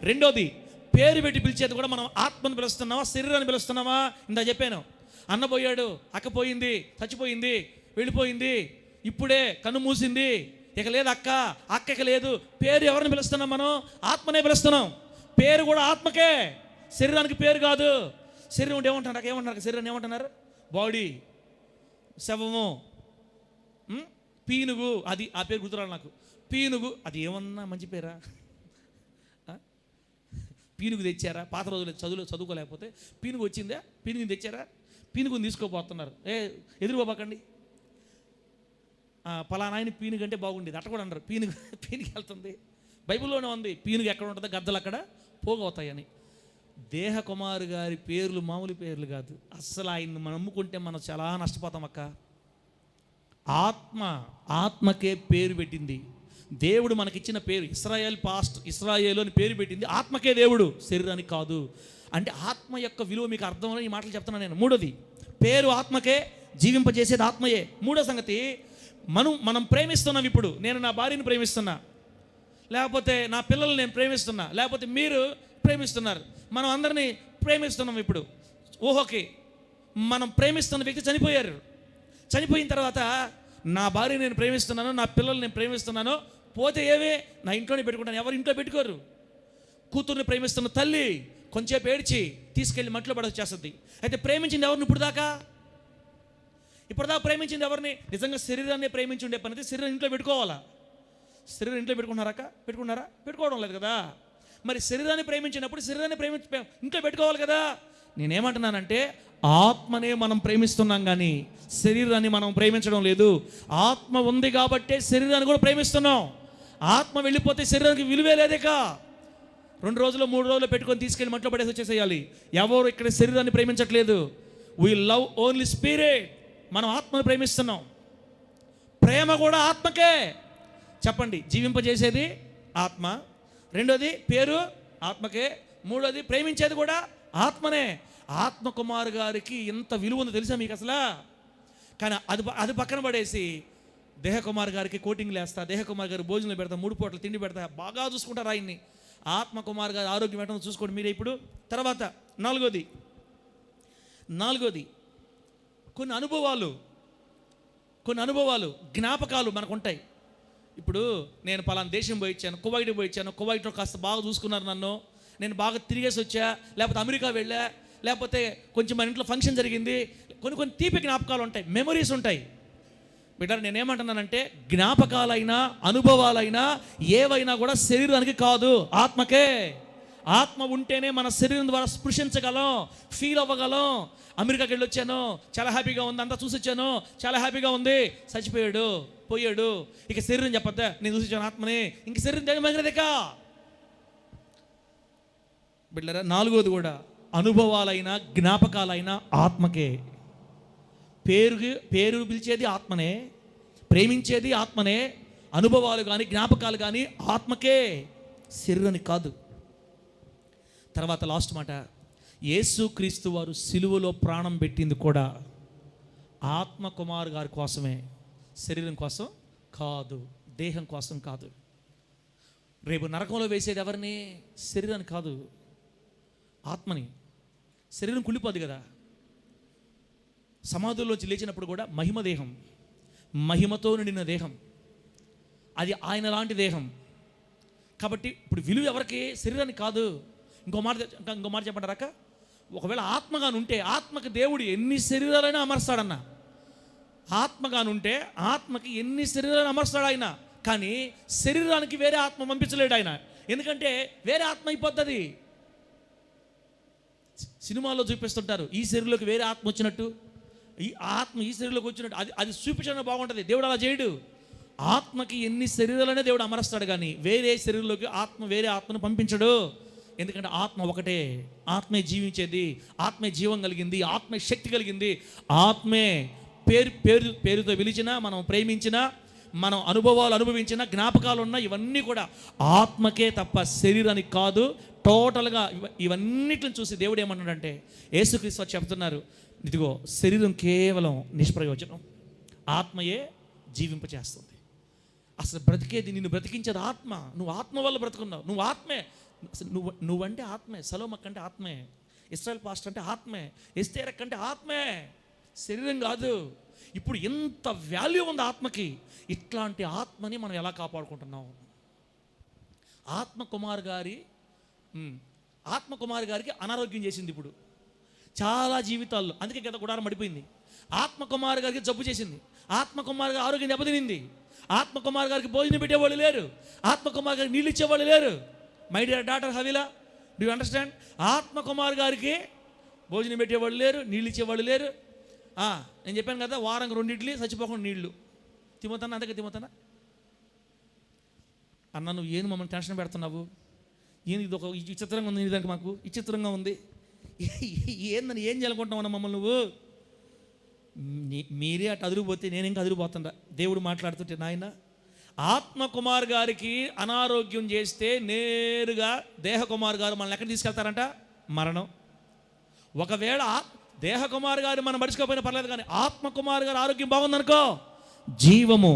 రెండోది పేరు పెట్టి పిలిచేది కూడా మనం ఆత్మను పిలుస్తున్నావా, శరీరాన్ని పిలుస్తున్నావా? ఇందా చెప్పాను, అన్న పోయాడు, అక్క పోయింది, చచ్చిపోయింది, వెళ్ళిపోయింది, ఇప్పుడే కన్ను మూసింది, ఇక లేదు అక్క ఇక లేదు. పేరు ఎవరిని పిలుస్తున్నాం? మనం ఆత్మనే పిలుస్తున్నాం. పేరు కూడా ఆత్మకే, శరీరానికి పేరు కాదు. శరీరం ఏమంటున్నారు? శరీరాన్ని ఏమంటున్నారు? బాడీ, శవము, పీనుగు. అది ఆ పేరు గుర్తురాలి నాకు. పీనుగు, అది ఏమన్నా మంచి పేరా? పీనుగు తెచ్చారా? పాత రోజులు చదువుకోలేకపోతే పీనుగు వచ్చిందా? పీనుగుని తెచ్చారా? పీనుగుని తీసుకోపోతున్నారు. ఎదురుపోబాకండి, పలానా ఆయన పీనుగు అంటే బాగుండేది అట్ట కూడా అన్నారు. పీనుగు వెళ్తుంది, బైబిల్లోనే ఉంది, పీనుగు ఎక్కడ ఉంటుందో గద్దలు అక్కడ పోగవుతాయని. దేహ కుమారు గారి పేర్లు మామూలు పేర్లు కాదు. అస్సలు ఆయన్ని మనం నమ్ముకుంటే మనం చాలా నష్టపోతాం అక్క. ఆత్మకే పేరు పెట్టింది దేవుడు. మనకిచ్చిన పేరు ఇస్రాయేలు అని పేరు పెట్టింది ఆత్మకే దేవుడు, శరీరానికి కాదు. అంటే ఆత్మ యొక్క విలువ మీకు అర్థమని ఈ మాటలు చెప్తున్నాను నేను. మూడోది, పేరు ఆత్మకే, జీవింపజేసేది ఆత్మయే. మూడో సంగతి, మనం ప్రేమిస్తున్నాం. ఇప్పుడు నేను నా భార్యని ప్రేమిస్తున్నా, లేకపోతే నా పిల్లల్ని నేను ప్రేమిస్తున్నా, లేకపోతే మీరు ప్రేమిస్తున్నారు, మనం అందరినీ ప్రేమిస్తున్నాం. ఇప్పుడు ఓహోకే, మనం ప్రేమిస్తున్న వ్యక్తి చనిపోయారు. చనిపోయిన తర్వాత నా భార్య నేను ప్రేమిస్తున్నాను, నా పిల్లల్ని నేను ప్రేమిస్తున్నాను, పోతే ఏవే నా ఇంట్లోనే పెట్టుకుంటాను. ఎవరు ఇంట్లో పెట్టుకోరు. కూతుర్ని ప్రేమిస్తున్న తల్లి కొంచెంసేపు ఏడ్చి తీసుకెళ్ళి మట్టిలో పడొచ్చేస్తుంది. అయితే ప్రేమించింది ఎవరిని ఇప్పటిదాకా ప్రేమించింది ఎవరిని? నిజంగా శరీరాన్ని ప్రేమించి ఉండే పని అయితే శరీరం ఇంట్లో పెట్టుకోవాలా? శరీరం ఇంట్లో పెట్టుకున్నారా? పెట్టుకోవడం లేదు కదా. మరి శరీరాన్ని ప్రేమించినప్పుడు శరీరాన్ని ఇంట్లో పెట్టుకోవాలి కదా. నేనేమంటున్నానంటే ఆత్మనే మనం ప్రేమిస్తున్నాం కానీ శరీరాన్ని మనం ప్రేమించడం లేదు. ఆత్మ ఉంది కాబట్టే శరీరాన్ని కూడా ప్రేమిస్తున్నాం. ఆత్మ వెళ్ళిపోతే శరీరానికి విలువే లేదేక. 2 రోజులు 3 రోజులు పెట్టుకొని తీసుకెళ్ళి మట్లో పడేసి వచ్చేసేయాలి. ఎవరు ఇక్కడ శరీరాన్ని ప్రేమించట్లేదు. We love only spirit. మనం ఆత్మను ప్రేమిస్తున్నాం. ప్రేమ కూడా ఆత్మకే. చెప్పండి, జీవింపజేసేది ఆత్మ, రెండోది పేరు ఆత్మకే, మూడోది ప్రేమించేది కూడా ఆత్మనే. ఆత్మకుమార్ గారికి ఎంత విలువ ఉందో తెలుసా మీకు అసలు? కానీ అది పక్కన పడేసి దేహకుమార్ గారికి కోటింగ్లు వేస్తా, దేహకుమార్ గారు భోజనం పెడతా, 3 పూటలు తిండి పెడతా, బాగా చూసుకుంటారు ఆయన్ని. ఆత్మకుమార్ గారి ఆరోగ్యం పెట్టడం చూసుకోండి మీరే ఇప్పుడు. తర్వాత నాలుగోది, కొన్ని అనుభవాలు జ్ఞాపకాలు మనకు ఉంటాయి. ఇప్పుడు నేను పలానా దేశం పోయిచ్చాను, కువైట్లో కాస్త బాగా చూసుకున్నారు నన్ను, నేను బాగా తిరిగేసి వచ్చా, లేకపోతే అమెరికా వెళ్ళా, లేకపోతే కొంచెం మన ఇంట్లో ఫంక్షన్ జరిగింది, కొన్ని తీపి జ్ఞాపకాలు ఉంటాయి, మెమరీస్ ఉంటాయి. బిడ్డ నేనేమంటున్నానంటే జ్ఞాపకాలైనా అనుభవాలైనా ఏవైనా కూడా శరీరానికి కాదు, ఆత్మకే. ఆత్మ ఉంటేనే మన శరీరం ద్వారా స్పృశించగలం, ఫీల్ అవ్వగలం. అమెరికాకి వెళ్ళి వచ్చాను, చాలా హ్యాపీగా ఉంది, అంతా చూసి వచ్చాను, చాలా హ్యాపీగా ఉంది, పోయాడు, ఇక శరీరం చెప్పద్దా నేను చూసి వచ్చాను ఆత్మని, ఇంక శరీరం దగ్గరదేక. బిడ్డరా, నాలుగోది కూడా అనుభవాలైనా జ్ఞాపకాలైనా ఆత్మకే. పేరు పిలిచేది ఆత్మనే, ప్రేమించేది ఆత్మనే, అనుభవాలు కానీ జ్ఞాపకాలు కానీ ఆత్మకే, శరీరానికి కాదు. తర్వాత లాస్ట్ మాట, యేసుక్రీస్తు వారు సిలువలో ప్రాణం పెట్టింది కూడా ఆత్మకుమార్ గారి కోసమే, శరీరం కోసం కాదు, దేహం కోసం కాదు. రేపు నరకంలో వేసేది ఎవరిని? శరీరాన్ని కాదు, ఆత్మని. శరీరం కుళ్ళిపోదు కదా. సమాధుల్లోంచి లేచినప్పుడు కూడా మహిమ దేహం, మహిమతో నిండిన దేహం, అది ఆయన లాంటి దేహం. కాబట్టి ఇప్పుడు విలువ ఎవరికి? శరీరానికి కాదు. ఇంకో మాట చెప్పంటారాక, ఒకవేళ ఆత్మగానుంటే ఆత్మకి దేవుడు ఎన్ని శరీరాలైనా అమర్స్తాడన్న. ఆత్మగానుంటే ఆత్మకి ఎన్ని శరీరాలు అమర్స్తాడు ఆయన. కానీ శరీరానికి వేరే ఆత్మ పంపించలేడు ఆయన, ఎందుకంటే వేరే ఆత్మ అయిపోతుంది. సినిమాల్లో చూపిస్తుంటారు ఈ శరీరంలోకి వేరే ఆత్మ వచ్చినట్టు, ఈ ఆత్మ ఈ శరీరంలోకి వచ్చినట్టు. అది చూపించడం బాగుంటుంది. దేవుడు అలా చేయడు. ఆత్మకి ఎన్ని శరీరాలనే దేవుడు అమరస్తాడు, కానీ వేరే శరీరంలోకి వేరే ఆత్మను పంపించడు. ఎందుకంటే ఆత్మ ఒకటే, ఆత్మే జీవించేది, ఆత్మే జీవం కలిగింది, ఆత్మే శక్తి కలిగింది. ఆత్మే పేరుతో పిలిచినా, మనం ప్రేమించినా, మనం అనుభవాలు అనుభవించిన జ్ఞాపకాలు ఉన్న ఇవన్నీ కూడా ఆత్మకే తప్ప శరీరానికి కాదు. టోటల్గా ఇవన్నిటిని చూసి దేవుడు ఏమన్నాడంటే, యేసుక్రీస్తు చెప్తున్నారు, ఇదిగో శరీరం కేవలం నిష్ప్రయోజనం, ఆత్మయే జీవింపచేస్తుంది. అసలు బ్రతికేది, నిన్ను బ్రతికించేది ఆత్మ. నువ్వు ఆత్మ వల్ల బ్రతుకున్నావు, నువ్వు ఆత్మే. అసలు నువ్వంటే ఆత్మే, సలోమక్ అంటే ఆత్మే, ఇస్రాయల్ పాస్టర్ అంటే ఆత్మే, ఎస్తేరక్ అంటే ఆత్మే, శరీరం కాదు. ఇప్పుడు ఎంత వాల్యూ ఉంది ఆత్మకి. ఇట్లాంటి ఆత్మని మనం ఎలా కాపాడుకుంటున్నాం? ఆత్మకుమార్ గారికి అనారోగ్యం చేసింది ఇప్పుడు చాలా జీవితాల్లో, అందుకే గత గుడారం పడిపోయింది. ఆత్మకుమార్ గారికి జబ్బు చేసింది, ఆత్మకుమార్ గారి ఆరోగ్యం దెబ్బతినింది, ఆత్మకుమార్ గారికి భోజనం పెట్టేవాళ్ళు లేరు, ఆత్మకుమార్ గారికి నీళ్ళు ఇచ్చేవాళ్ళు లేరు. My dear daughter Havila, do you understand? Atmakumar గారికి భోజనం పెట్టేవాళ్ళు లేరు, నీళ్ళు ఇచ్చేవాళ్ళు లేరు. నేను చెప్పాను కదా, వారం 2 ఇడ్లీ చచ్చిపోకుండా నీళ్ళు. తిమోతన్నా, అంతగా తిమోతన్నా అన్న నువ్వు ఏంది మమ్మల్ని టెన్షన్ పెడుతున్నావు, ఏంది ఇది ఒక విచిత్రంగా ఉంది, దానికి మాకు విచిత్రంగా ఉంది, ఏందని ఏం చేయాలనుకుంటున్నావు అన్న మమ్మల్ని నువ్వు, మీరే అటు అదిరిపోతే నేను ఇంకా అదిరిపోతుందా. దేవుడు మాట్లాడుతుంటే, నాయన ఆత్మకుమార్ గారికి అనారోగ్యం చేస్తే నేరుగా దేహకుమార్ గారు మనల్ని ఎక్కడ తీసుకెళ్తారంట? మరణం. ఒకవేళ దేహకుమార్ గారు మనం మర్చిపోయినా పర్లేదు, కానీ ఆత్మకుమార్ గారు ఆరోగ్యం బాగుందనుకో, జీవము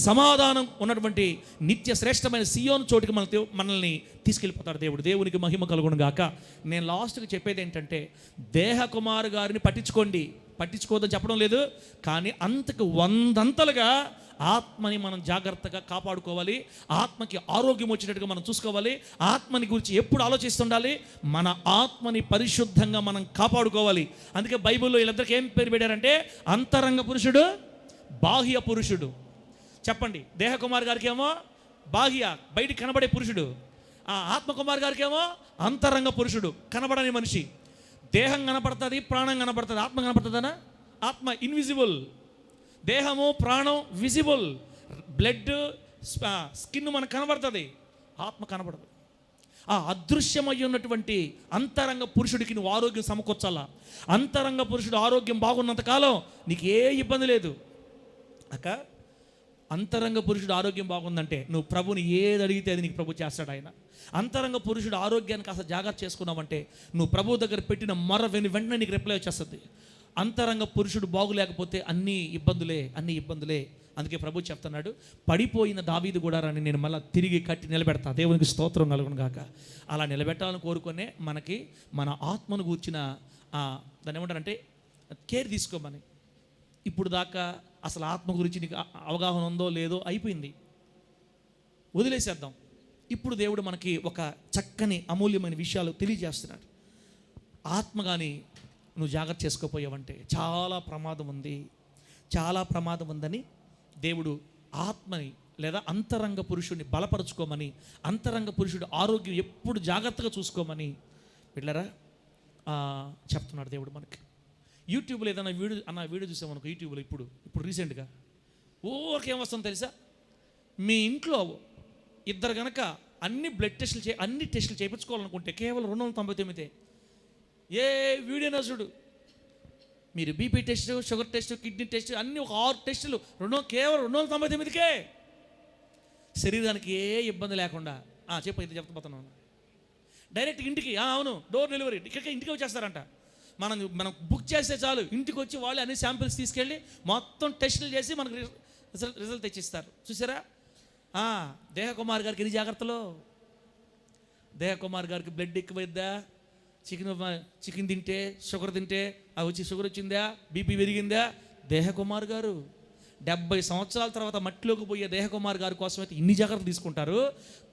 సమాధానం ఉన్నటువంటి నిత్య శ్రేష్టమైన సియోను చోటుకి మనల్ని తీసుకెళ్ళిపోతాడు దేవుడు. దేవునికి మహిమ కలుగును గాక. నేను లాస్ట్కి చెప్పేది ఏంటంటే, దేహకుమార్ గారిని పట్టించుకోవద్దని చెప్పడం లేదు, కానీ అంతకు 100 అంతలుగా ఆత్మని మనం జాగ్రత్తగా కాపాడుకోవాలి. ఆత్మకి ఆరోగ్యం వచ్చేటట్టుగా మనం చూసుకోవాలి. ఆత్మని గురించి ఎప్పుడు ఆలోచిస్తుండాలి. మన ఆత్మని పరిశుద్ధంగా మనం కాపాడుకోవాలి. అందుకే బైబిల్లో వీళ్ళందరికీ ఏం పేరు పెట్టారంటే, అంతరంగ పురుషుడు, బాహ్య పురుషుడు. చెప్పండి, దేహకుమార్ గారికి ఏమో బాహ్య, బయటికి కనబడే పురుషుడు. ఆత్మకుమార్ గారికి ఏమో అంతరంగ పురుషుడు, కనబడని మనిషి. దేహం కనపడుతుంది, ప్రాణం కనపడుతుంది. ఆత్మ కనపడుతుందనా? ఆత్మ ఇన్విజిబుల్, దేహము ప్రాణం విజిబుల్, బ్లడ్ స్కిన్ మనకు కనబడుతుంది, ఆత్మ కనబడదు. ఆ అదృశ్యమై ఉన్నటువంటి అంతరంగ పురుషుడికి నువ్వు ఆరోగ్యం సమకూర్చాలా. అంతరంగ పురుషుడు ఆరోగ్యం బాగున్నంతకాలం నీకు ఏ ఇబ్బంది లేదు. అంతరంగ పురుషుడు ఆరోగ్యం బాగుందంటే నువ్వు ప్రభుని ఏది అడిగితే అది నీకు ప్రభు చేస్తాడు ఆయన. అంతరంగ పురుషుడు ఆరోగ్యానికి అసలు జాగ్రత్త చేసుకున్నావంటే నువ్వు ప్రభు దగ్గర పెట్టిన వెంటనే నీకు రిప్లై వచ్చేస్తుంది. అంతరంగ పురుషుడు బాగులేకపోతే అన్ని ఇబ్బందులే. అందుకే ప్రభు చెప్తున్నాడు, పడిపోయిన దావీదు గుడారాన్ని నేను మళ్ళీ తిరిగి కట్టి నిలబెడతా. దేవునికి స్తోత్రం కలుగును గాక. అలా నిలబెట్టాలని కోరుకునే మనకి మన ఆత్మను కూర్చిన దాన్ని ఏమంటారంటే కేర్ తీసుకోమని. ఇప్పుడు దాకా అసలు ఆత్మ గురించి నీకు అవగాహన ఉందో లేదో అయిపోయింది, వదిలేసేద్దాం. ఇప్పుడు దేవుడు మనకి ఒక చక్కని అమూల్యమైన విషయాలు తెలియజేస్తున్నాడు. ఆత్మ కానీ నువ్వు జాగ్రత్త చేసుకోపోయావంటే చాలా ప్రమాదం ఉందని దేవుడు ఆత్మని లేదా అంతరంగ పురుషుడిని బలపరుచుకోమని, అంతరంగ పురుషుడు ఆరోగ్యం ఎప్పుడు జాగ్రత్తగా చూసుకోమని వెళ్ళారా చెప్తున్నాడు దేవుడు మనకి. యూట్యూబ్లో ఏదైనా వీడియో చూసామనుకో, యూట్యూబ్లో ఇప్పుడు రీసెంట్గా ఏమొస్తుందో తెలుసా? మీ ఇంట్లో ఇద్దరు కనుక అన్ని బ్లడ్ టెస్టులు అన్ని టెస్టులు చేయించుకోవాలనుకుంటే కేవలం 299. ఏ వీడియోనా చూడు, మీరు BP test, sugar test, kidney test అన్నీ ఒక 6 టెస్టులు కేవలం 299కే. శరీరానికి ఏ ఇబ్బంది లేకుండా ఇది చెప్తాను డైరెక్ట్ ఇంటికి. అవును, డోర్ డెలివరీ ఇంటికి వచ్చేస్తారంట. మనం బుక్ చేస్తే చాలు, ఇంటికి వచ్చి వాళ్ళు అన్ని శాంపిల్స్ తీసుకెళ్ళి మొత్తం టెస్టులు చేసి మనకు రిజల్ట్ తెచ్చిస్తారు. చూసారా? దేహకుమార్ గారికి ఎన్ని జాగ్రత్తలు. దేహకుమార్ గారికి బ్లడ్ ఎక్కువైద్దా, చికెన్ తింటే, షుగర్ తింటే షుగర్ వచ్చిందా, బీపీ పెరిగిందా. దేహకుమార్ గారు 70 సంవత్సరాల తర్వాత మట్టిలోకి పోయే దేహకుమార్ గారి కోసం అయితే ఇన్ని జాగ్రత్తలు తీసుకుంటారు.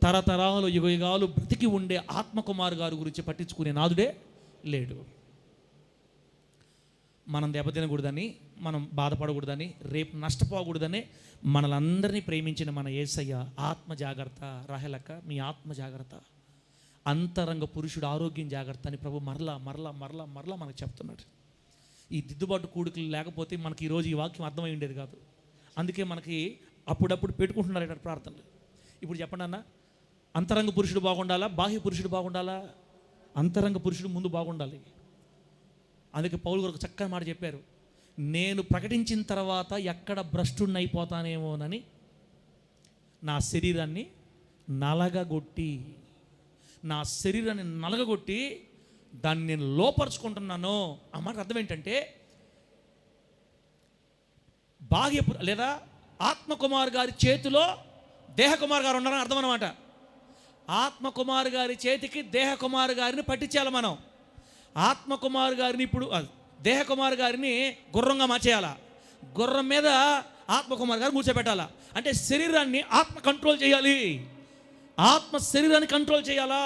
తరతరాలు యుగాలు బ్రతికి ఉండే ఆత్మకుమార్ గారు గురించి పట్టించుకునే నాదుడే లేడు. మనం దెబ్బతినకూడదని, మనం బాధపడకూడదని, రేపు నష్టపోకూడదని మనలందరినీ ప్రేమించిన మన యేసయ్య ఆత్మ జాగ్రత్త. రాహెలక్క, మీ ఆత్మ జాగ్రత్త, అంతరంగ పురుషుడు ఆరోగ్యం జాగ్రత్త అని ప్రభు మరలా మనకు చెప్తున్నాడు. ఈ దిద్దుబాటు కూడికలు లేకపోతే మనకి ఈరోజు ఈ వాక్యం అర్థమై ఉండేది కాదు. అందుకే మనకి అప్పుడప్పుడు పెట్టుకుంటున్నారు ఇట్లా ప్రార్థనలు. ఇప్పుడు చెప్పండి అన్న, అంతరంగ పురుషుడు బాగుండాలా, బాహ్య పురుషుడు బాగుండాలా? అంతరంగ పురుషుడు ముందు బాగుండాలి. అందుకే పౌలు గారు చక్కని మాట చెప్పారు, నేను ప్రకటించిన తర్వాత ఎక్కడ భ్రష్టుణ్ణి అయిపోతానేమోనని నా శరీరాన్ని నలగగొట్టి దాన్ని నేను లోపరుచుకుంటున్నాను. ఆ మాట అర్థం ఏంటంటే, బాహ్య లేదా ఆత్మకుమార్ గారి చేతిలో దేహకుమార్ గారు ఉన్నారని అర్థం అన్నమాట. ఆత్మకుమార్ గారి చేతికి దేహకుమార్ గారిని పట్టించాలి మనం. ఆత్మకుమార్ గారిని ఇప్పుడు దేహకుమార్ గారిని గుర్రంగా మార్చేయాలా, గుర్రం మీద ఆత్మకుమార్ గారిని కూర్చోబెట్టాలా. అంటే శరీరాన్ని ఆత్మ కంట్రోల్ చేయాలి, ఆత్మ శరీరాన్ని కంట్రోల్ చేయాలా.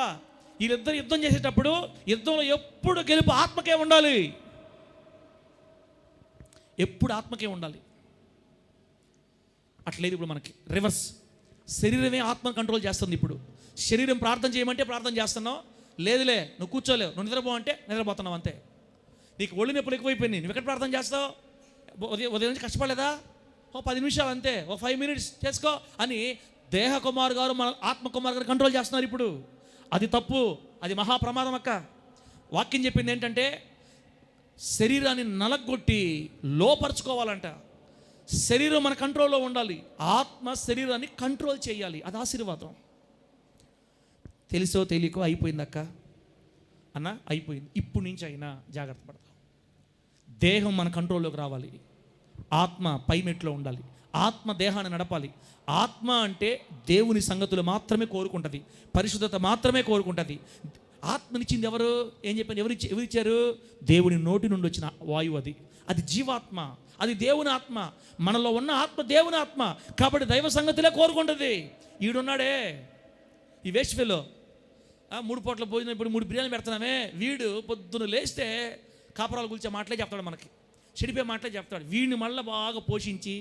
వీళ్ళిద్దరు యుద్ధం చేసేటప్పుడు యుద్ధంలో ఎప్పుడు గెలుపు ఆత్మకే ఉండాలి, ఎప్పుడు ఆత్మకే ఉండాలి. అట్లేదు ఇప్పుడు మనకి రివర్స్, శరీరమే ఆత్మ కంట్రోల్ చేస్తుంది. ఇప్పుడు శరీరం ప్రార్థన చేయమంటే ప్రార్థన చేస్తున్నావు, లేదులే నువ్వు కూర్చోలేవు, నువ్వు నిద్రపోవంటే నిద్రపోతున్నావు అంతే. నీకు ఒళ్ళు నొప్పులు ఎక్కువైపోయింది, నువ్వు ఎక్కడ ప్రార్థన చేస్తావు? ఉదయం నుంచి కష్టపడలేదా? 10 నిమిషాలు అంతే, 5 minutes చేసుకో అని దేహ కుమార్ గారు మన ఆత్మ కుమార్ గారు కంట్రోల్ చేస్తున్నారు ఇప్పుడు. అది తప్పు, అది మహాప్రమాదం అక్క. వాక్యం చెప్పింది ఏంటంటే శరీరాన్ని నలగొట్టి లోపరుచుకోవాలంట. శరీరం మన కంట్రోల్లో ఉండాలి, ఆత్మ శరీరాన్ని కంట్రోల్ చేయాలి. అది ఆశీర్వాదం. తెలుసో తెలియకో అయిపోయింది అక్క అన్న, అయిపోయింది. ఇప్పుడు నుంచి అయినా జాగ్రత్త పడతాం. దేహం మన కంట్రోల్లోకి రావాలి, ఆత్మ పై మెట్లో ఉండాలి, ఆత్మ దేహాన్ని నడపాలి. ఆత్మ అంటే దేవుని సంగతులు మాత్రమే కోరుకుంటుంది, పరిశుద్ధత మాత్రమే కోరుకుంటుంది. ఆత్మనిచ్చింది ఎవరు? ఏం చెప్పాను? ఎవరిచ్చారు? దేవుని నోటి నుండి వచ్చిన వాయువు. అది జీవాత్మ, అది దేవుని ఆత్మ. మనలో ఉన్న ఆత్మ దేవుని ఆత్మ కాబట్టి దైవ సంగతులే కోరుకుంటుంది. ఈడున్నాడే ఈ వేస్ట్ ఫెలో, 3 పూట్ల భోజనం, ఇప్పుడు 3 బిర్యానీ పెడుతున్నామే. వీడు పొద్దున లేస్తే కాపురాల గురించి మాటలే చెప్తాడు, మనకి చెడిపోయే మాటలే చెప్తాడు. వీడిని మళ్ళీ బాగా పోషించి,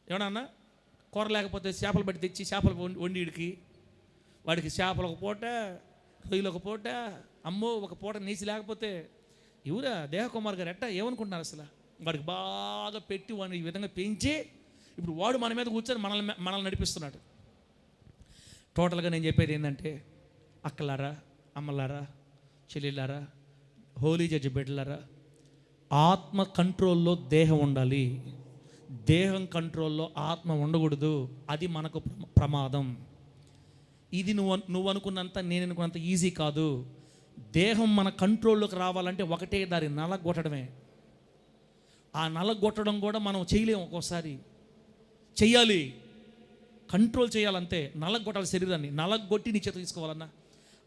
ఏమన్నా కూర లేకపోతే చేపలు బట్టి తెచ్చి చేపలు వండి వాడికి చేపలు ఒక పూట, రొయ్యలు ఒక పూట, అమ్మో ఒక పూట నీసి లేకపోతే ఎవరా దేహ కుమార్ గారు ఎట్టా ఏమనుకుంటున్నారు అసలు? వాడికి బాగా పెట్టి వాడిని ఈ విధంగా పెంచి ఇప్పుడు వాడు మన మీద కూర్చొని మనల్ని నడిపిస్తున్నాడు. టోటల్గా నేను చెప్పేది ఏంటంటే, అక్కలారా, అమ్మలారా, చెల్లెళ్ళారా, హోలీ జడ్జి బిడ్డలారా, ఆత్మ కంట్రోల్లో దేహం ఉండాలి, దేహం కంట్రోల్లో ఆత్మ ఉండకూడదు. అది మనకు ప్రమాదం. ఇది నువ్వు అనుకున్నంత, నేను అనుకున్నంత ఈజీ కాదు. దేహం మన కంట్రోల్లోకి రావాలంటే ఒకటే దారి, నలగొట్టడమే. ఆ నలగొట్టడం కూడా మనం చేయలేము, ఒక్కోసారి చెయ్యాలి, కంట్రోల్ చేయాలంతే. నలగొట్టాలి శరీరాన్ని, నలగొట్టి నీ చేత తీసుకోవాలన్నా.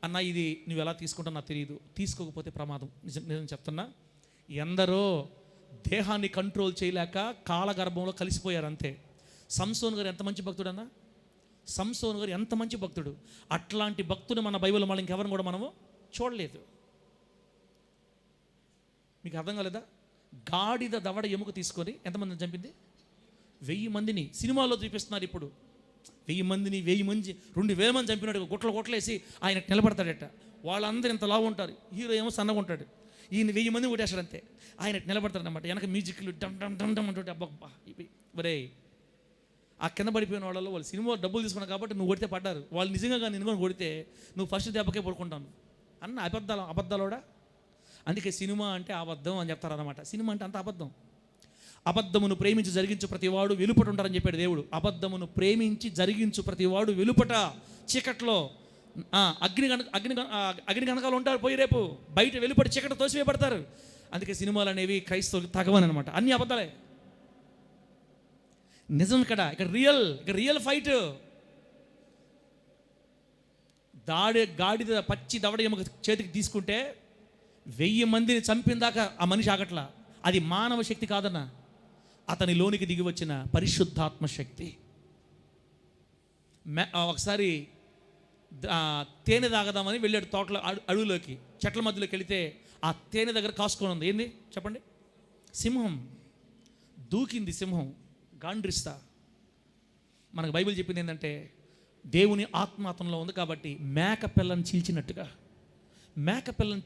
అన్న ఇది నువ్వు ఎలా తీసుకుంటావు నాకు తెలియదు, తీసుకోకపోతే ప్రమాదం. నిజం చెప్తున్నా. ఎందరో దేహాన్ని కంట్రోల్ చేయలేక కాలగర్భంలో కలిసిపోయారు అంతే. సంసోన్ గారు ఎంత మంచి భక్తుడు అన్న, సంసోన్ గారు ఎంత మంచి భక్తుడు. అట్లాంటి భక్తుడు మన బైబిల్ మళ్ళీ ఇంకెవరిని కూడా మనము చూడలేదు. మీకు అర్థం కాలేదా? గాడిద దవడ ఎముక తీసుకొని ఎంతమందిని చంపింది? 1000 మందిని. సినిమాలో చూపిస్తున్నారు ఇప్పుడు. 1000 మందిని, 1000 మంది, 2000 మంది చంపినాడు. గుట్టలేసి ఆయన నిలబడతాడట. వాళ్ళందరూ ఇంత లావు ఉంటారు, హీరో ఏమో సన్నగా ఉంటాడు. ఈయన 1000 మంది కొట్టేశాడు అంతే. ఆయన నిలబడతాడు అనమాట. వెనక మ్యూజిక్లు డమ్ డమ్ డమ్ డమ్ అంటుంటే అబ్బా ఇవి ఒరే. ఆ కింద పడిపోయిన వాళ్ళు సినిమా డబ్బులు తీసుకున్నావు కాబట్టి నువ్వు కొడితే పడ్డారు. వాళ్ళు నిజంగా నిన్ను కొడితే నువ్వు ఫస్ట్ దెబ్బకే పడుకుంటాను అన్న. అబద్ధాలోడా. అందుకే సినిమా అంటే అబద్ధం అని చెప్తారన్నమాట. సినిమా అంటే అంత అబద్ధం. అబద్ధమును ప్రేమించి జరిగించు ప్రతివాడు వెలుపట ఉంటారని చెప్పాడు దేవుడు. అబద్ధమును ప్రేమించి జరిగించు ప్రతివాడు వెలుపట చీకట్లో అగ్ని కనకాలు ఉంటారు పోయి రేపు బయట వెలుపటి చీకట తోసివేయబడతారు. అందుకే సినిమాలు అనేవి క్రైస్తవులకు తగవని అనమాట. అన్ని అబద్ధాలే. నిజం ఇక్కడ రియల్ ఫైట్. గాడిద పచ్చి దవడ ఎముక చేతికి తీసుకుంటే 1000 మందిని చంపిన దాకా ఆ మనిషి ఆగట్లా. అది మానవ శక్తి కాదన్న, అతని లోనికి దిగి వచ్చిన పరిశుద్ధాత్మ శక్తి. ఒకసారి తేనె తాగదామని వెళ్ళాడు తోటలో, అడవిలోకి, చెట్ల మధ్యలోకి వెళితే ఆ తేనె దగ్గర కాసుకొని ఉంది. ఏంది చెప్పండి? సింహం. దూకింది సింహం గాండ్రిస్తా. మనకు బైబిల్ చెప్పింది ఏంటంటే, దేవుని ఆత్మ అతనిలో ఉంది కాబట్టి మేక పిల్లని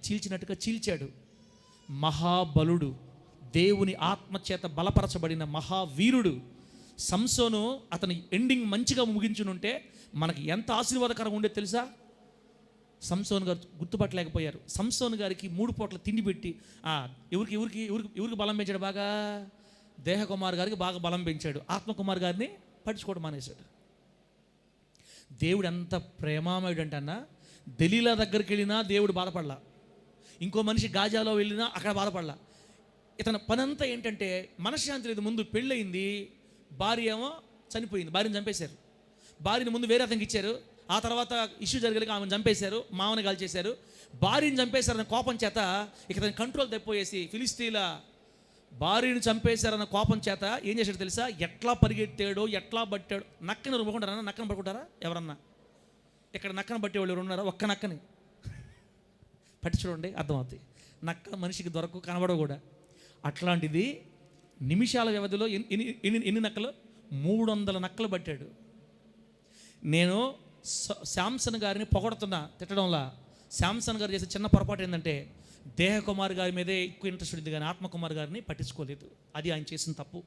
చీల్చినట్టుగా చీల్చాడు. మహాబలుడు, దేవుని ఆత్మచేత బలపరచబడిన మహావీరుడు సంసోను. అతని ఎండింగ్ మంచిగా ముగించునుంటే మనకి ఎంత ఆశీర్వాదకరంగా ఉండేది తెలుసా? సంసోన్ గారు గుర్తుపట్టలేకపోయారు. సంసోన్ గారికి 3 పూట్ల తిండి పెట్టి ఎవరికి బలం పెంచాడు? బాగా దేహ కుమార్ గారికి బాగా బలం పెంచాడు. ఆత్మకుమార్ గారిని పట్టించుకోవడం మానేశాడు. దేవుడు ఎంత ప్రేమామయుడు అంటే అన్న, దలీలా దగ్గరికి వెళ్ళినా దేవుడు బాధపడలా, ఇంకో మనిషి గాజాలో వెళ్ళినా అక్కడ బాధపడలా. ఇతని పనంతా ఏంటంటే మనశ్శాంతి లేదు. ముందు పెళ్ళయింది, భార్య ఏమో చనిపోయింది, భార్యను చంపేశారు. భార్యను ముందు వేరే అతనికి ఇచ్చారు, ఆ తర్వాత ఇష్యూ జరగలేక ఆమెను చంపేశారు, మామని కాల్చేశారు. భార్యను చంపేశారన్న కోపం చేత ఇక కంట్రోల్ తప్పిపోయేసి ఫిలిస్తీన్ల భార్యను చంపేశారన్న కోపం చేత ఏం చేశాడు తెలుసా? ఎట్లా పరిగెత్తాడో, ఎట్లా బట్టాడో. నక్కని రుబ్బకుంటారా? నక్కను పట్టుకుంటారా ఎవరన్నా? ఇక్కడ నక్కను బట్టేవాళ్ళు ఎవరు ఉన్నారా? ఒక్క నక్కని పట్టి చూడండి, అర్థమవుతుంది. నక్క మనిషికి దొరకు, కనబడవు కూడా. అట్లాంటిది నిమిషాల వ్యవధిలో ఎన్ని నక్కలు? 300 నక్కలు పట్టాడు. నేను శాంసన్ గారిని పొగడుతున్నా తిట్టడంలా. శాంసన్ గారు చేసే చిన్న పొరపాటు ఏంటంటే, దేహ కుమార్ గారి మీదే ఎక్కువ ఇంట్రెస్ట్ ఉంది కానీ ఆత్మకుమార్ గారిని పట్టించుకోలేదు. అది ఆయన చేసిన తప్పు.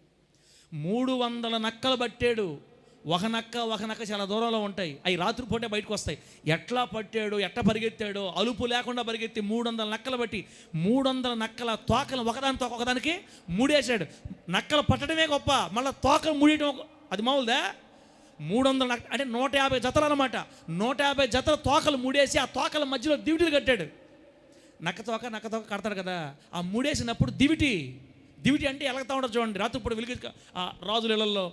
300 నక్కలు పట్టాడు. ఒక నక్క చాలా దూరంలో ఉంటాయి. అవి రాత్రిపూటే బయటకు వస్తాయి. ఎట్లా పట్టాడో, ఎట్లా పరిగెత్తాడో, అలుపు లేకుండా పరిగెత్తి 300 నక్కలు బట్టి 300 నక్కల తోకలు ఒకదానికి మూడేశాడు. నక్కలు పట్టడమే గొప్ప, మళ్ళీ తోకలు మూడేయడం అది మామూలుదా? 300 అంటే 150 జతలు అనమాట. 150 జతల తోకలు మూడేసి ఆ తోకల మధ్యలో దివిటీలు కట్టాడు. నక్క తోక కడతాడు కదా, ఆ మూడేసినప్పుడు దివిటి అంటే ఎలాగతా ఉంటారు చూడండి. రాత్రిపూట వెలిగి ఆ రాజుల ఇళ్లలో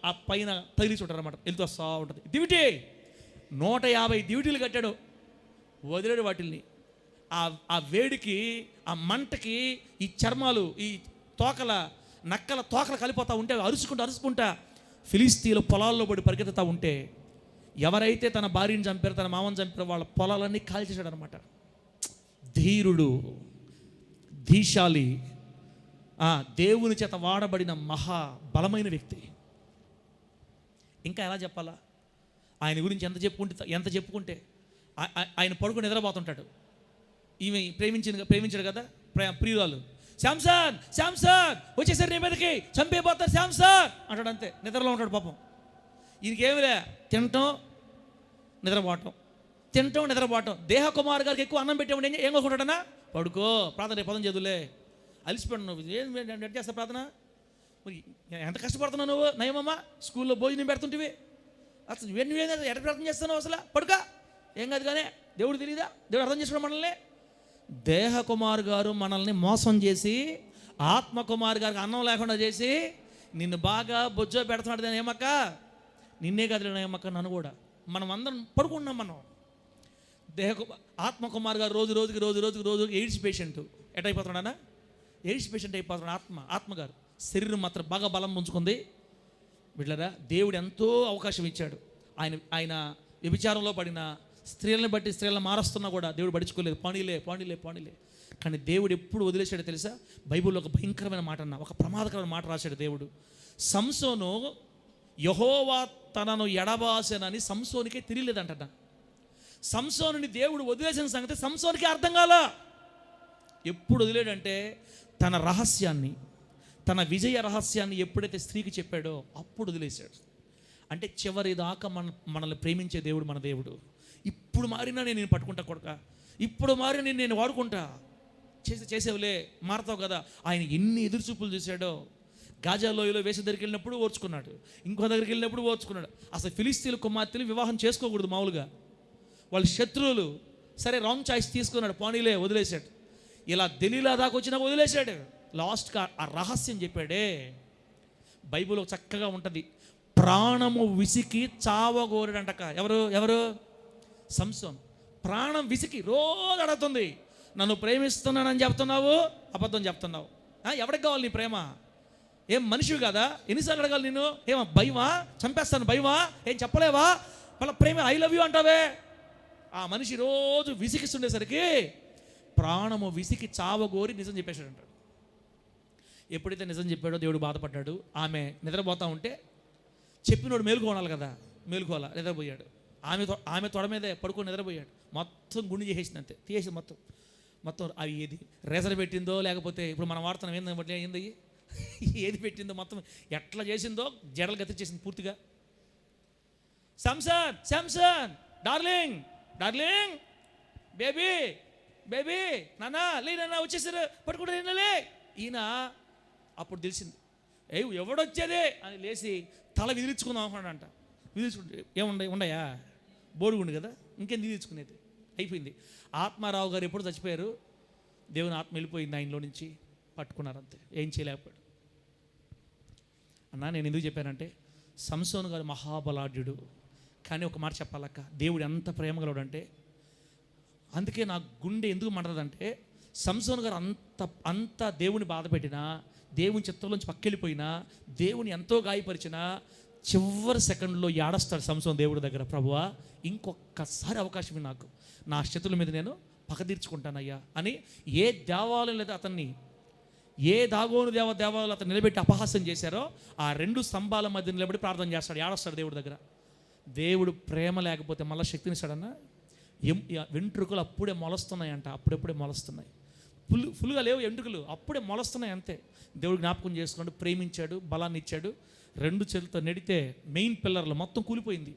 ఆ పైన తగిలిచి ఉంటారు అనమాట, వెళ్తూ వస్తూ ఉంటుంది దివిటి. 150 దివిటీలు కట్టాడు, వదిలేడు వాటిల్ని. ఆ వేడికి, ఆ మంటకి ఈ చర్మాలు, ఈ నక్కల తోకలు కలిపోతూ ఉంటే అరుచుకుంటా ఫిలిస్తీన్లు పొలాల్లో పడి పరిగెత్తుతూ ఉంటే, ఎవరైతే తన భార్యను చంపారో, తన మామని చంపారో వాళ్ళ పొలాలన్నీ కాల్చేశాడు అనమాట. ధీరుడు, ధీశాలి, దేవుని చేత వాడబడిన మహా బలమైన వ్యక్తి. ఇంకా ఎలా చెప్పాలా ఆయన గురించి? ఎంత చెప్పుకుంటే ఆయన పడుకుని నిద్రపోతుంటాడు. ఈమె ప్రేమించాడు కదా ప్రియురాలు. శాంసన్ వచ్చేసరి నీ మీదకి చంపేపోతారు శాంసన్ అంటాడు. అంతే, నిద్రలో ఉంటాడు పాపం. ఈయనకేమిలే, తినటం నిద్రపోవటం. దేహ కుమార్ గారికి ఎక్కువ అన్నం పెట్టేవాడు ఏం కోరుకుంటాడన్నా? పడుకో, ప్రార్థన పదం చదువులే, అలిసిపోయాడు. నువ్వు ఏం చేస్తా ప్రార్థన? ఎంత కష్టపడుతున్నావు నువ్వు? నయమమ్మా, స్కూల్లో భోజనం పెడుతుంటివి, అసలు నువ్వేం ఎట్లా ప్రార్థన చేస్తున్నావు? అసలు పడుకా, ఏం కాదు కానీ దేవుడు తెలియదా? దేవుడు అర్థం చేసుకోవడం మనల్ని. దేహ కుమార్ గారు మనల్ని మోసం చేసి, ఆత్మ కుమార్ గారికి అన్నం లేకుండా చేసి నిన్ను బాగా బొజ్జో పెడుతున్నాడు. ఏమక్క, నిన్నే కాదు ఏమక్క, నన్ను కూడా. మనం అందరం పడుకున్నాం. మనం ఆత్మ కుమార్ గారు రోజు ఎయిడ్స్ పేషెంట్ ఎటైపోతున్నాడనా? ఎయిడ్స్ పేషెంట్ అయిపోతున్నాడు ఆత్మగారు. శరీరం మాత్రం బాగా బలం పుంజుకుంది. వీళ్ళరా, దేవుడు ఎంతో అవకాశం ఇచ్చాడు. ఆయన వ్యభిచారంలో పడిన స్త్రీలను మారుస్తున్నా కూడా దేవుడు పడుచుకోలేదు. పాణిలే. కానీ దేవుడు ఎప్పుడు వదిలేశాడో తెలుసా? బైబిల్లో ఒక భయంకరమైన మాట ఒక ప్రమాదకరమైన మాట రాశాడు దేవుడు. సంసోను యెహోవా తనను ఎడబాసెనని సంసోనికే తెలియలేదంట. సంసోనుని దేవుడు వదిలేసిన సంగతి సంసోనికి అర్థం కాలా. ఎప్పుడు వదిలేడంటే తన రహస్యాన్ని, తన విజయ రహస్యాన్ని ఎప్పుడైతే స్త్రీకి చెప్పాడో అప్పుడు వదిలేశాడు. అంటే చివరి దాకా మనల్ని ప్రేమించే దేవుడు మన దేవుడు. ఇప్పుడు మారినా నేను పట్టుకుంటా కొడుక, ఇప్పుడు మారినా నేను వాడుకుంటా, చేసేవులే, మారతావు కదా. ఆయన ఎన్ని ఎదురుచూపులు చూశాడో. గాజాలోయలో వేసే దగ్గరికి వెళ్ళినప్పుడు ఓర్చుకున్నాడు, ఇంకో దగ్గరికి వెళ్ళినప్పుడు ఓర్చుకున్నాడు. అసలు ఫిలిస్తీన్ల కుమార్తెలు వివాహం చేసుకోకూడదు మామూలుగా, వాళ్ళు శత్రువులు. సరే, రాంగ్ చాయిస్ తీసుకున్నాడు, పానీలే, వదిలేశాడు. ఇలా దెలీలా దాకా వచ్చినా వదిలేశాడు. లాస్ట్గా ఆ రహస్యం చెప్పాడే. బైబిల్లో చక్కగా ఉంటుంది. ప్రాణము విసికి చావగోరడంటక. ఎవరు? సంసోన్. ప్రాణం విసికి రోజు అడుగుతుంది, నన్ను ప్రేమిస్తున్నానని చెప్తున్నావు, అబద్ధం చెప్తున్నావు. ఎవరికి కావాలి నీ ప్రేమ? ఏం మనిషివి కదా? ఎన్నిసార్లు అడగాలి నిన్ను? ఏమో భయమా? చంపేస్తాను భయమా? ఏం చెప్పలేవా? వాళ్ళ ప్రేమ ఐ లవ్ యూ అంటావే. ఆ మనిషి రోజు విసిగిస్తుండేసరికి ప్రాణము విసికి చావగోరి నిజం చెప్పేశాడంట. ఎప్పుడైతే నిజం చెప్పాడో దేవుడు బాధపడ్డాడు. ఆమె నిద్రపోతూ ఉంటే చెప్పినోడు మేలుకోవాలి కదా, మేలుకోవాలా, నిద్రపోయాడు. ఆమె తొడ మీదే పడుకొని నిద్రపోయాడు. మొత్తం గుండె చేసేసింది, అంతే తీసేసి మొత్తం అవి ఏది రేజర్ పెట్టిందో, లేకపోతే ఇప్పుడు మనం వాడుతున్నాం ఏంది ఏది పెట్టిందో, మొత్తం ఎట్లా చేసిందో జడలు గతిచేసింది పూర్తిగా. శాంసన్ డార్లింగ్ బేబీ నాన్న వచ్చేసారు, పట్టుకుంటే ఈయన అప్పుడు తెలిసింది, ఎవడొచ్చేదే అని లేచి తల విదిలించుకుందాం అనుకున్నాడంట. విదిలించుకుంటే ఉండయా, బోరుగుండు కదా, ఇంకేం విదిలించుకునేది. అయిపోయింది. ఆత్మారావు గారు ఎప్పుడు చచ్చిపోయారు, దేవుని ఆత్మ వెళ్ళిపోయింది ఆయనలో నుంచి, పట్టుకున్నారు అంతే, ఏం చేయలేకపోయాడు. అన్నా నేను ఎందుకు చెప్పానంటే, సంసోను గారు మహాబలాఢ్యుడు. కానీ ఒక మాట చెప్పాలక్క, దేవుడు ఎంత ప్రేమగలడు అంటే, అందుకే నా గుండె ఎందుకు మంటదంటే, సంసోను గారు అంత దేవుని బాధ పెట్టినా, దేవుని చిత్తంలోంచి పక్కెళ్ళిపోయినా, దేవుని ఎంతో గాయపరిచినా, చివరి సెకండ్లో ఏడస్తాడు సంసోను దేవుడి దగ్గర, ప్రభువా ఇంకొకసారి అవకాశం నాకు, నా శత్రుల మీద నేను పగ తీర్చుకుంటానయ్యా అని. ఏ దేవాలయం లేదా అతన్ని, ఏ దాగోను దేవాలయాలు అతను నిలబెట్టి అపహాస్యం చేశారో, ఆ రెండు స్తంభాల మధ్య నిలబడి ప్రార్థన చేస్తాడు, ఏడస్తాడు దేవుడి దగ్గర. దేవుడు ప్రేమ లేకపోతే మళ్ళీ శక్తినిస్తాడన్నా. వెంట్రుకలు అప్పుడే మొలుస్తున్నాయంట, అప్పుడెప్పుడే మొలుస్తున్నాయి. ఫుల్గా లేవు ఎంటుకలు, అప్పుడే మొలస్తున్నాయి అంతే. దేవుడు జ్ఞాపకం చేసుకోండి, ప్రేమించాడు, బలాన్ని ఇచ్చాడు. 2 చేతులతో నెడితే మెయిన్ పిల్లర్లు మొత్తం కూలిపోయింది.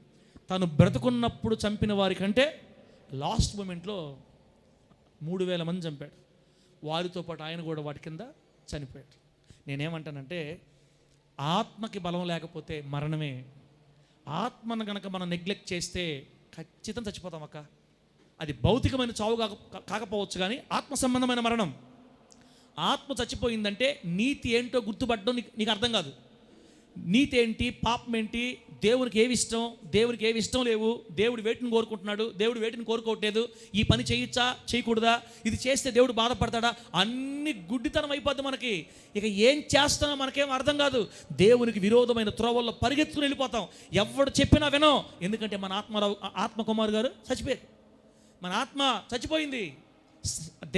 తను బ్రతుకున్నప్పుడు చంపిన వారి కంటే లాస్ట్ మూమెంట్లో 3000 మంది చంపాడు. వారితో పాటు ఆయన కూడా వాటి కింద చనిపోయాడు. నేనేమంటానంటే, ఆత్మకి బలం లేకపోతే మరణమే. ఆత్మను కనుక మనం నెగ్లెక్ట్ చేస్తే ఖచ్చితంగా చచ్చిపోతాం అక్క. అది భౌతికమైన చావు కాకపోవచ్చు, కానీ ఆత్మ సంబంధమైన మరణం. ఆత్మ చచ్చిపోయిందంటే నీతి ఏంటో గుర్తుపట్టడం నీకు అర్థం కాదు. నీతి ఏంటి, పాపం ఏంటి, దేవునికి ఏవి ఇష్టం, దేవునికి ఏవి ఇష్టం లేవు, దేవుడు వేటిని కోరుకుంటున్నాడు, దేవుడు వేటిని కోరుకోవట్లేదు, ఈ పని చేయొచ్చా చేయకూడదా, ఇది చేస్తే దేవుడు బాధపడతాడా, అన్ని గుడ్డితనం అయిపోద్ది మనకి. ఇక ఏం చేస్తానో మనకేం అర్థం కాదు. దేవునికి విరోధమైన త్రోవల్లో పరిగెత్తుకుని వెళ్ళిపోతాం. ఎవడు చెప్పినా వినం. ఎందుకంటే మన ఆత్మకుమార్ గారు చచ్చిపోయారు. మన ఆత్మ చచ్చిపోయింది,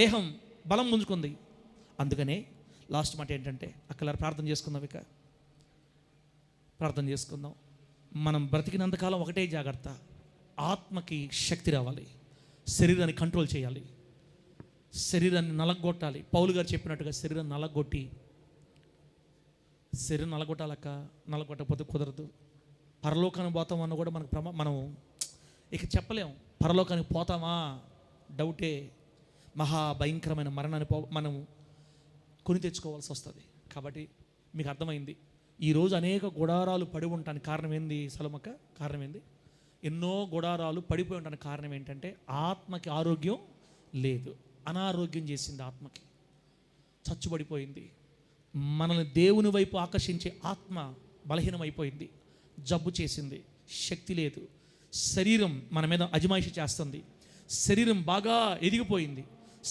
దేహం బలం పుంజుకుంది. అందుకనే లాస్ట్ మాట ఏంటంటే, అక్కడ ప్రార్థన చేసుకుందాం. ఇక ప్రార్థన చేసుకుందాం. మనం బ్రతికినంతకాలం ఒకటే జాగ్రత్త, ఆత్మకి శక్తి రావాలి, శరీరాన్ని కంట్రోల్ చేయాలి, శరీరాన్ని నలగొట్టాలి. పౌలు గారు చెప్పినట్టుగా శరీరాన్ని నలగొట్టి, శరీరం నలగొట్టాలక్క. నలగొట్టకపోతే కుదరదు. పరలోకానికి పోతాం అన్న కూడా మనకు మనం ఇక చెప్పలేం. పరలోకానికి పోతామా డౌటే. మహాభయంకరమైన మరణాన్ని మనం కొని తెచ్చుకోవాల్సి వస్తుంది. కాబట్టి మీకు అర్థమైంది, ఈరోజు అనేక గుడారాలు పడి ఉండటానికి కారణం ఏంది సలమక్క? కారణం ఏంది? ఎన్నో గుడారాలు పడిపోయి ఉండడానికి కారణం ఏంటంటే, ఆత్మకి ఆరోగ్యం లేదు. అనారోగ్యం చేసింది ఆత్మకి, చచ్చుబడిపోయింది. మనల్ని దేవుని వైపు ఆకర్షించే ఆత్మ బలహీనమైపోయింది, జబ్బు చేసింది, శక్తి లేదు. శరీరం మన మీద అజమాయిషి చేస్తుంది, శరీరం బాగా ఎదిగిపోయింది,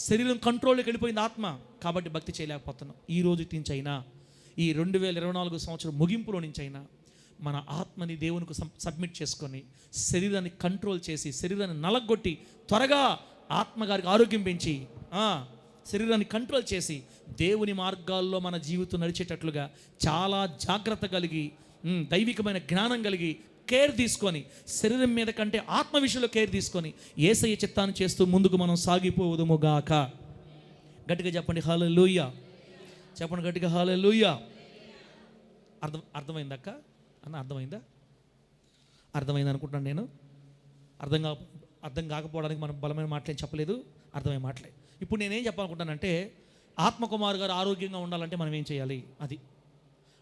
శరీరం కంట్రోల్లోకి వెళ్ళిపోయింది ఆత్మ. కాబట్టి భక్తి చేయలేకపోతున్నాం. ఈ రోజు నుంచి అయినా, ఈ 2024 సంవత్సరం ముగింపులో నుంచి అయినా మన ఆత్మని దేవునికి సబ్మిట్ చేసుకొని, శరీరాన్ని కంట్రోల్ చేసి, శరీరాన్ని నలగొట్టి, త్వరగా ఆత్మగారికి ఆరోగ్యం పెంచి, శరీరాన్ని కంట్రోల్ చేసి దేవుని మార్గాల్లో మన జీవితం నడిచేటట్లుగా చాలా జాగ్రత్త కలిగి, దైవికమైన జ్ఞానం కలిగి, కేర్ తీసుకొని, శరీరం మీద కంటే ఆత్మ విషయంలో కేర్ తీసుకొని యేసయ్య చిత్తాన్ని చేస్తూ ముందుకు మనం సాగిపోవుదుము గాక. గట్టిగా చెప్పండి హల్లెలూయా. చెప్పండి గట్టిగా హల్లెలూయా. అర్థమైందక్క అన్న? అర్థమైంది అనుకుంటున్నాను నేను. అర్థం కాకపోవడానికి మనం బలమైన మాటలేం చెప్పలేదు, అర్థమైన మాటలే. ఇప్పుడు నేనేం చెప్పాలనుకుంటానంటే, ఆత్మకుమార్ గారు ఆరోగ్యంగా ఉండాలంటే మనం ఏం చేయాలి,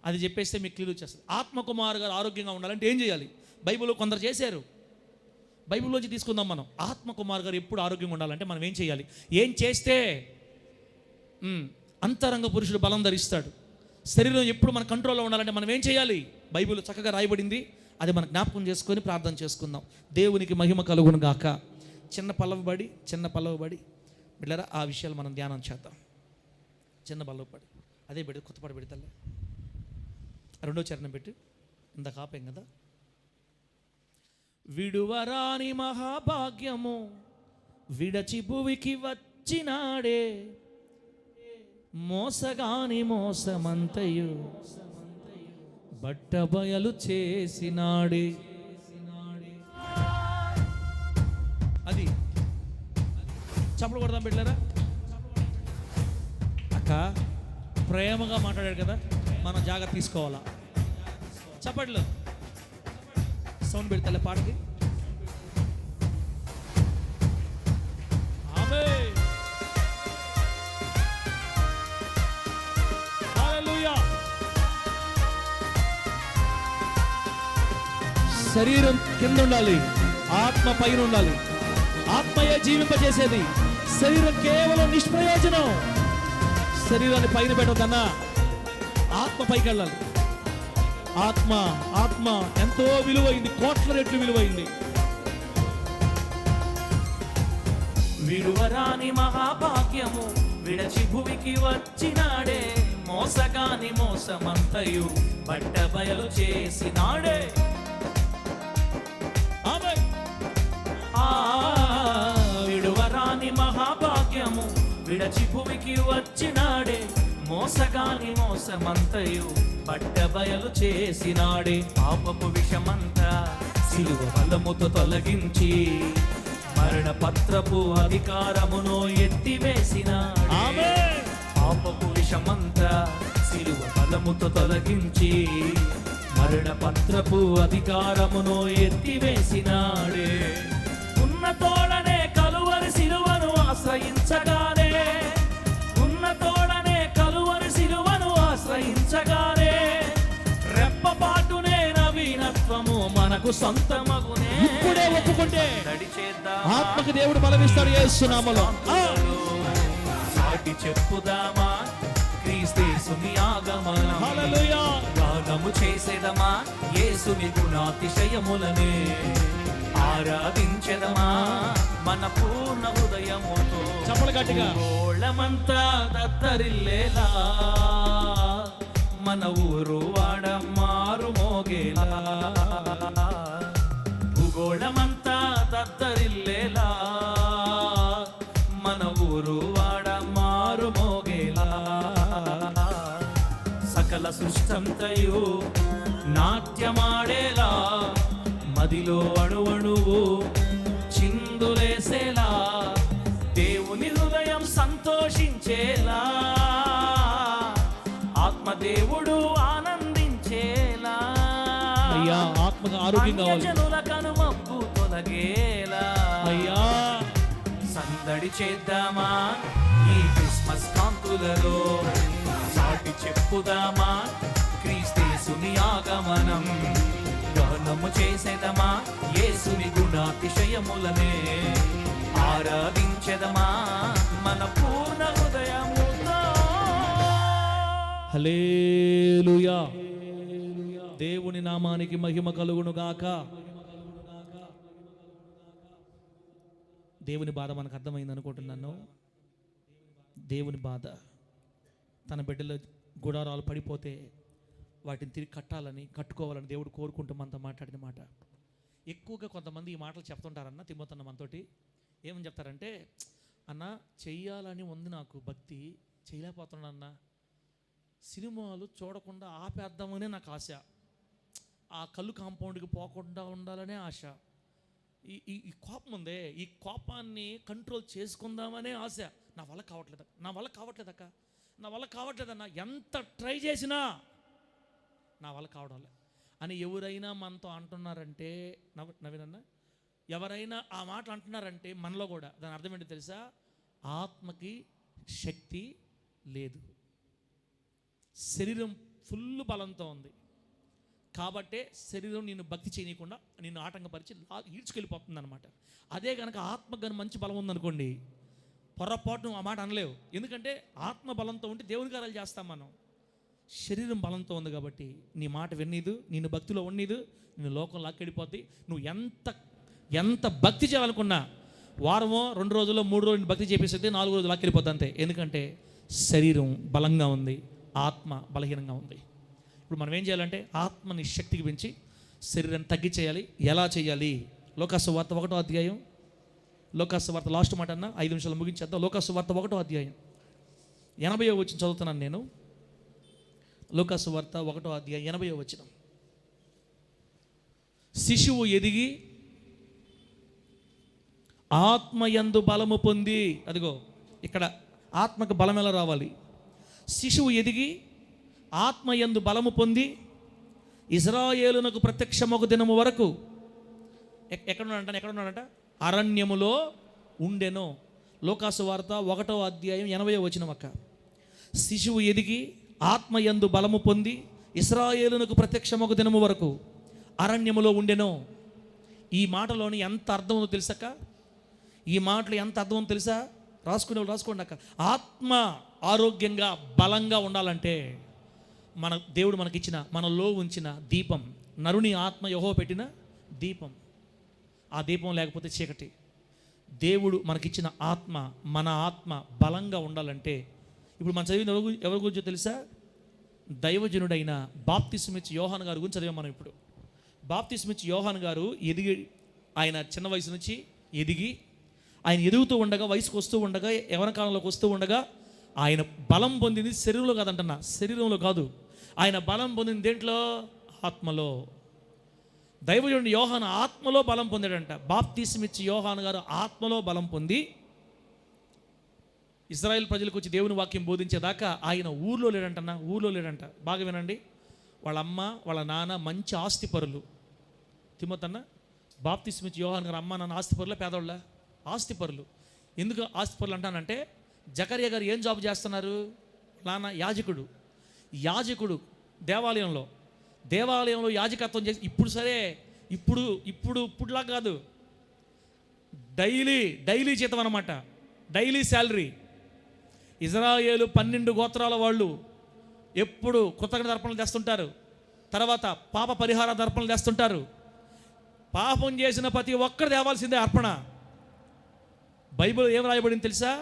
అది చెప్పేస్తే మీకు క్లియర్ వచ్చేస్తుంది. ఆత్మకుమార్ గారు ఆరోగ్యంగా ఉండాలంటే ఏం చేయాలి? బైబిల్లో కొందరు చేశారు, బైబిల్లోంచి తీసుకుందాం మనం. ఆత్మకుమార్ గారు ఎప్పుడు ఆరోగ్యంగా ఉండాలంటే మనం ఏం చేయాలి? ఏం చేస్తే అంతరంగ పురుషుడు బలం ధరిస్తాడు, శరీరం ఎప్పుడు మన కంట్రోల్లో ఉండాలంటే మనం ఏం చేయాలి? బైబిల్లో చక్కగా రాయబడింది. అది మనం జ్ఞాపకం చేసుకొని ప్రార్థన చేసుకుందాం. దేవునికి మహిమ కలుగును గాక. చిన్న పల్లవబడి బిడ్డలారా, ఆ విషయాలు మనం ధ్యానం చేద్దాం. చిన్న పల్లవబడి, అదే పెడి, కొత్త పాట పెడతలే, 2వ చరణం పెట్టి, ఇందాక ఆపాం కదా. విడువరాని మహాభాగ్యము విడచి భువికి వచ్చినాడే, మోసగాని మోసమంతయు బట్టబయలు చేసినాడే. అది చప్పుడు కొడదాం బిడ్డలారా. అక్క ప్రేమగా మాట్లాడాడు కదా, మనం జాగ్రత్త తీసుకోవాలా. చప్పట్లు సౌండ్ పెడతలే పాటకి. ఆమేన్. హల్లెలూయా. శరీరం కింద ఉండాలి, ఆత్మ పైన ఉండాలి. ఆత్మయే జీవింపజేసేది, శరీరం కేవలం నిష్ప్రయోజనం. శరీరాన్ని పైన పెట్టదన్నా ఆత్మ పైకి వెళ్ళాలి. ఆత్మ ఎంతో విలువైంది, కోట్ల రెట్లు విలువైంది. విడువరాని మహాభాగ్యము విడచి భువికి వచ్చినాడే, మోసగాని మోసమంతయు బట్ట బయలు చేసినాడే. విడువరాని మహాభాగ్యము విడచి భువికి వచ్చినాడే, మోసగాని మోసమంతయు బట్ట బయలు చేసినాడే. పాపపు విషమంతా సిలువ బలముతో తొలగించి మరణ పత్రపు అధికారమును ఎత్తివేసినాడే. ఆమేన్. పాపపు విషమంతా సిలువ బలముతో తొలగించి మరణ పత్రపు అధికారమును ఎత్తివేసినాడే. ఉన్న తోడనే కలువరి సిలువను ఆశ్రయించగానే, ఉన్న తోడనే కలువరి సిలువను ఆశ్రయించగానే, రెప్పపాటునే నవీనత్వము మనకు సొంతమగునే. ఇప్పుడే ఒప్పుకుంటే నడిచేద్దాం ఆత్మకు దేవుడు బలమిస్తాడు యేసు నామములో. సాటి చెప్పుదామా క్రీస్తేసుని ఆగమనం. హల్లెలూయా. గానము చేసేదమా యేసుని గుణాతిశయములనే. ఆరాధించెదమా మన పూర్ణ హృదయముతో. చప్పలు గట్టిగా. గోళమంతా దత్తరిల్లేలా, మన ఊరు వాడ మారు మోగేలా. భూగోళమంతా దత్తరిల్లేలా, మన ఊరు వాడ మారు మోగేలా. సకల సృష్టంతయు నాట్యమాడేలా, మదిలో అణువణువు చిందులేసేలా, దేవుని హృదయం సంతోషించేలా, ఆత్మదేవుడు ఆనందించేలా. అయ్యా ఆత్మకు ఆరోగ్యం కావాలి జనుల కనుమబ్బు తొలగేలా. అయ్యా. సందడి చేద్దామా ఈ క్రిస్మస్ కాంతులలో, సాటి చెప్పుదామా క్రీస్తేసుని ఆగమనం. గానము చేసేదమా యేసుని గుణాతిశయములనే. ఆరాధించెదమా మన పూర్ణ హృదయముతో. హల్లెలూయా. దేవుని నామానికి మహిమ కలుగును గాక. దేవుని బాధ మనకు అర్థమైంది అనుకుంటున్నాను. దేవుని బాధ తన బిడ్డల గుడారాలు పడిపోతే వాటిని తిరిగి కట్టుకోవాలని దేవుడు కోరుకుంటూ మనతో మాట్లాడిన మాట. ఎక్కువగా కొంతమంది ఈ మాటలు చెప్తుంటారన్న తిమ్మతున్న మనతోటి. ఏమని చెప్తారంటే, అన్న చెయ్యాలని ఉంది నాకు భక్తి, చేయలేకపోతున్నానన్న, సినిమాలు చూడకుండా ఆపేద్దామనే నాకు ఆశ, ఆ కళ్ళు కాంపౌండ్కి పోకుండా ఉండాలనే ఆశ, ఈ కోపం ఉందే ఈ కోపాన్ని కంట్రోల్ చేసుకుందామనే ఆశ. నా వల్ల కావట్లేదక్క, ఎంత ట్రై చేసినా నా వల్ల కావడం అని ఎవరైనా మనతో అంటున్నారంటే, నవీనన్న ఎవరైనా ఆ మాటలు అంటున్నారంటే మనలో కూడా దాని అర్థం ఏంటో తెలుసా? ఆత్మకి శక్తి లేదు, శరీరం ఫుల్ బలంతో ఉంది కాబట్టే శరీరం నిన్ను భక్తి చేయకుండా నిన్ను ఆటంకపరిచి ఈడ్చుకెళ్ళిపోతుంది అనమాట. అదే కనుక ఆత్మకు కానీ మంచి బలం ఉందనుకోండి, పొరపాటు ఆ మాట అనలేవు. ఎందుకంటే ఆత్మ బలంతో ఉంటే దేవుని కార్యాలు చేస్తాం మనం. శరీరం బలంతో ఉంది కాబట్టి నీ మాట విన్నీదు, నిన్ను భక్తిలో ఉన్నీదు, నిన్ను లోకం లాక్కెళ్ళిపోద్ది. నువ్వు ఎంత భక్తి చేయాలనుకున్నా వారమో 2 రోజుల్లో 3 రోజులు భక్తి చేపిస్తే 4 రోజులు లాక్కెళ్ళిపోద్ది అంతే. ఎందుకంటే శరీరం బలంగా ఉంది, ఆత్మ బలహీనంగా ఉంది. ఇప్పుడు మనం ఏం చేయాలంటే ఆత్మని శక్తికి పెంచి శరీరాన్ని తగ్గించేయాలి. ఎలా చేయాలి? లోకాసు వార్త 1వ అధ్యాయం, లోకాసు వార్త లాస్ట్ మాట అన్న 5 నిమిషాలు ముగించేద్దాం. లోకాసు వార్త 1వ అధ్యాయం 80వ వచనం చదువుతున్నాను నేను. లోకాసు వార్త 1వ అధ్యాయం 80వ వచనం. శిశువు ఎదిగి ఆత్మయందు బలము పొంది, అదిగో ఇక్కడ ఆత్మకు బలం ఎలా రావాలి? శిశువు ఎదిగి ఆత్మయందు బలము పొంది ఇశ్రాయేలునకు ప్రత్యక్షమొక దినము వరకు ఎక్కడున్నాడంట? అరణ్యములో ఉండెను. లోకాసు వార్త 1వ అధ్యాయం 80వ వచనం అక్క. శిశువు ఎదిగి ఆత్మయందు బలము పొంది ఇశ్రాయేలునకు ప్రత్యక్షమొక దినము వరకు అరణ్యములో ఉండెను. ఈ మాటలోని ఎంత అర్థం ఉందో తెలుసక్క? ఈ మాటలు ఎంత అర్థం ఉందో తెలుసా? రాసుకోండి అక్క. ఆత్మ ఆరోగ్యంగా బలంగా ఉండాలంటే మన దేవుడు మనకిచ్చిన, మనలో ఉంచిన దీపం, నరుని ఆత్మ యెహోవా పెట్టిన దీపం. ఆ దీపం లేకపోతే చీకటి. దేవుడు మనకిచ్చిన ఆత్మ, మన ఆత్మ బలంగా ఉండాలంటే ఇప్పుడు మనం చదివిన ఎవరి గురించో తెలుసా? దైవజనుడైన బాప్తిస్మిచ్ యోహాన్ గారి గురించి చదివాం మనం. ఇప్పుడు బాప్తిస్మిచ్ యోహాన్ గారు ఎదిగి, ఆయన చిన్న వయసు నుంచి ఎదిగి, ఆయన ఎదుగుతూ ఉండగా, వయసుకు వస్తూ ఉండగా, యవ్వన కాలంలోకి వస్తూ ఉండగా ఆయన బలం పొందింది శరీరంలో కాదంటున్నా, శరీరంలో కాదు. ఆయన బలం పొందింది దేంట్లో? ఆత్మలో. దైవజనుడు యోహాను ఆత్మలో బలం పొందాడంట. బాప్తిస్మిచ్చి యోహాను గారు ఆత్మలో బలం పొంది ఇజ్రాయెల్ ప్రజలకు వచ్చి దేవుని వాక్యం బోధించేదాకా ఆయన ఊర్లో లేడంటన్నా, ఊర్లో లేడంట. బాగా వినండి, వాళ్ళ అమ్మ వాళ్ళ నాన్న మంచి ఆస్తిపరులు. తిమ్మతన్న బాప్తిస్మిచ్చి యోహాను గారు అమ్మ నాన్న ఆస్తిపరుల పేదోళ్ళ? ఆస్తిపరులు. ఎందుకు ఆస్తిపరులు అంటానంటే, జకర్యా గారు ఏం జాబ్ చేస్తున్నారు? నాన్న యాజకుడు. యాజకుడు దేవాలయంలో యాజకత్వం చేసి, ఇప్పుడు సరే ఇప్పుడులా కాదు, డైలీ జీతం అన్నమాట, డైలీ శాలరీ. ఇజ్రాయేలు 12 గోత్రాల వాళ్ళు ఎప్పుడు కృతజ్ఞత అర్పణలు తెస్తుంటారు, తర్వాత పాప పరిహార అర్పణలు తెస్తుంటారు. పాపం చేసిన ప్రతి ఒక్కరు తేవాల్సిందే అర్పణ. బైబిల్ ఏం రాయబడింది తెలుసా?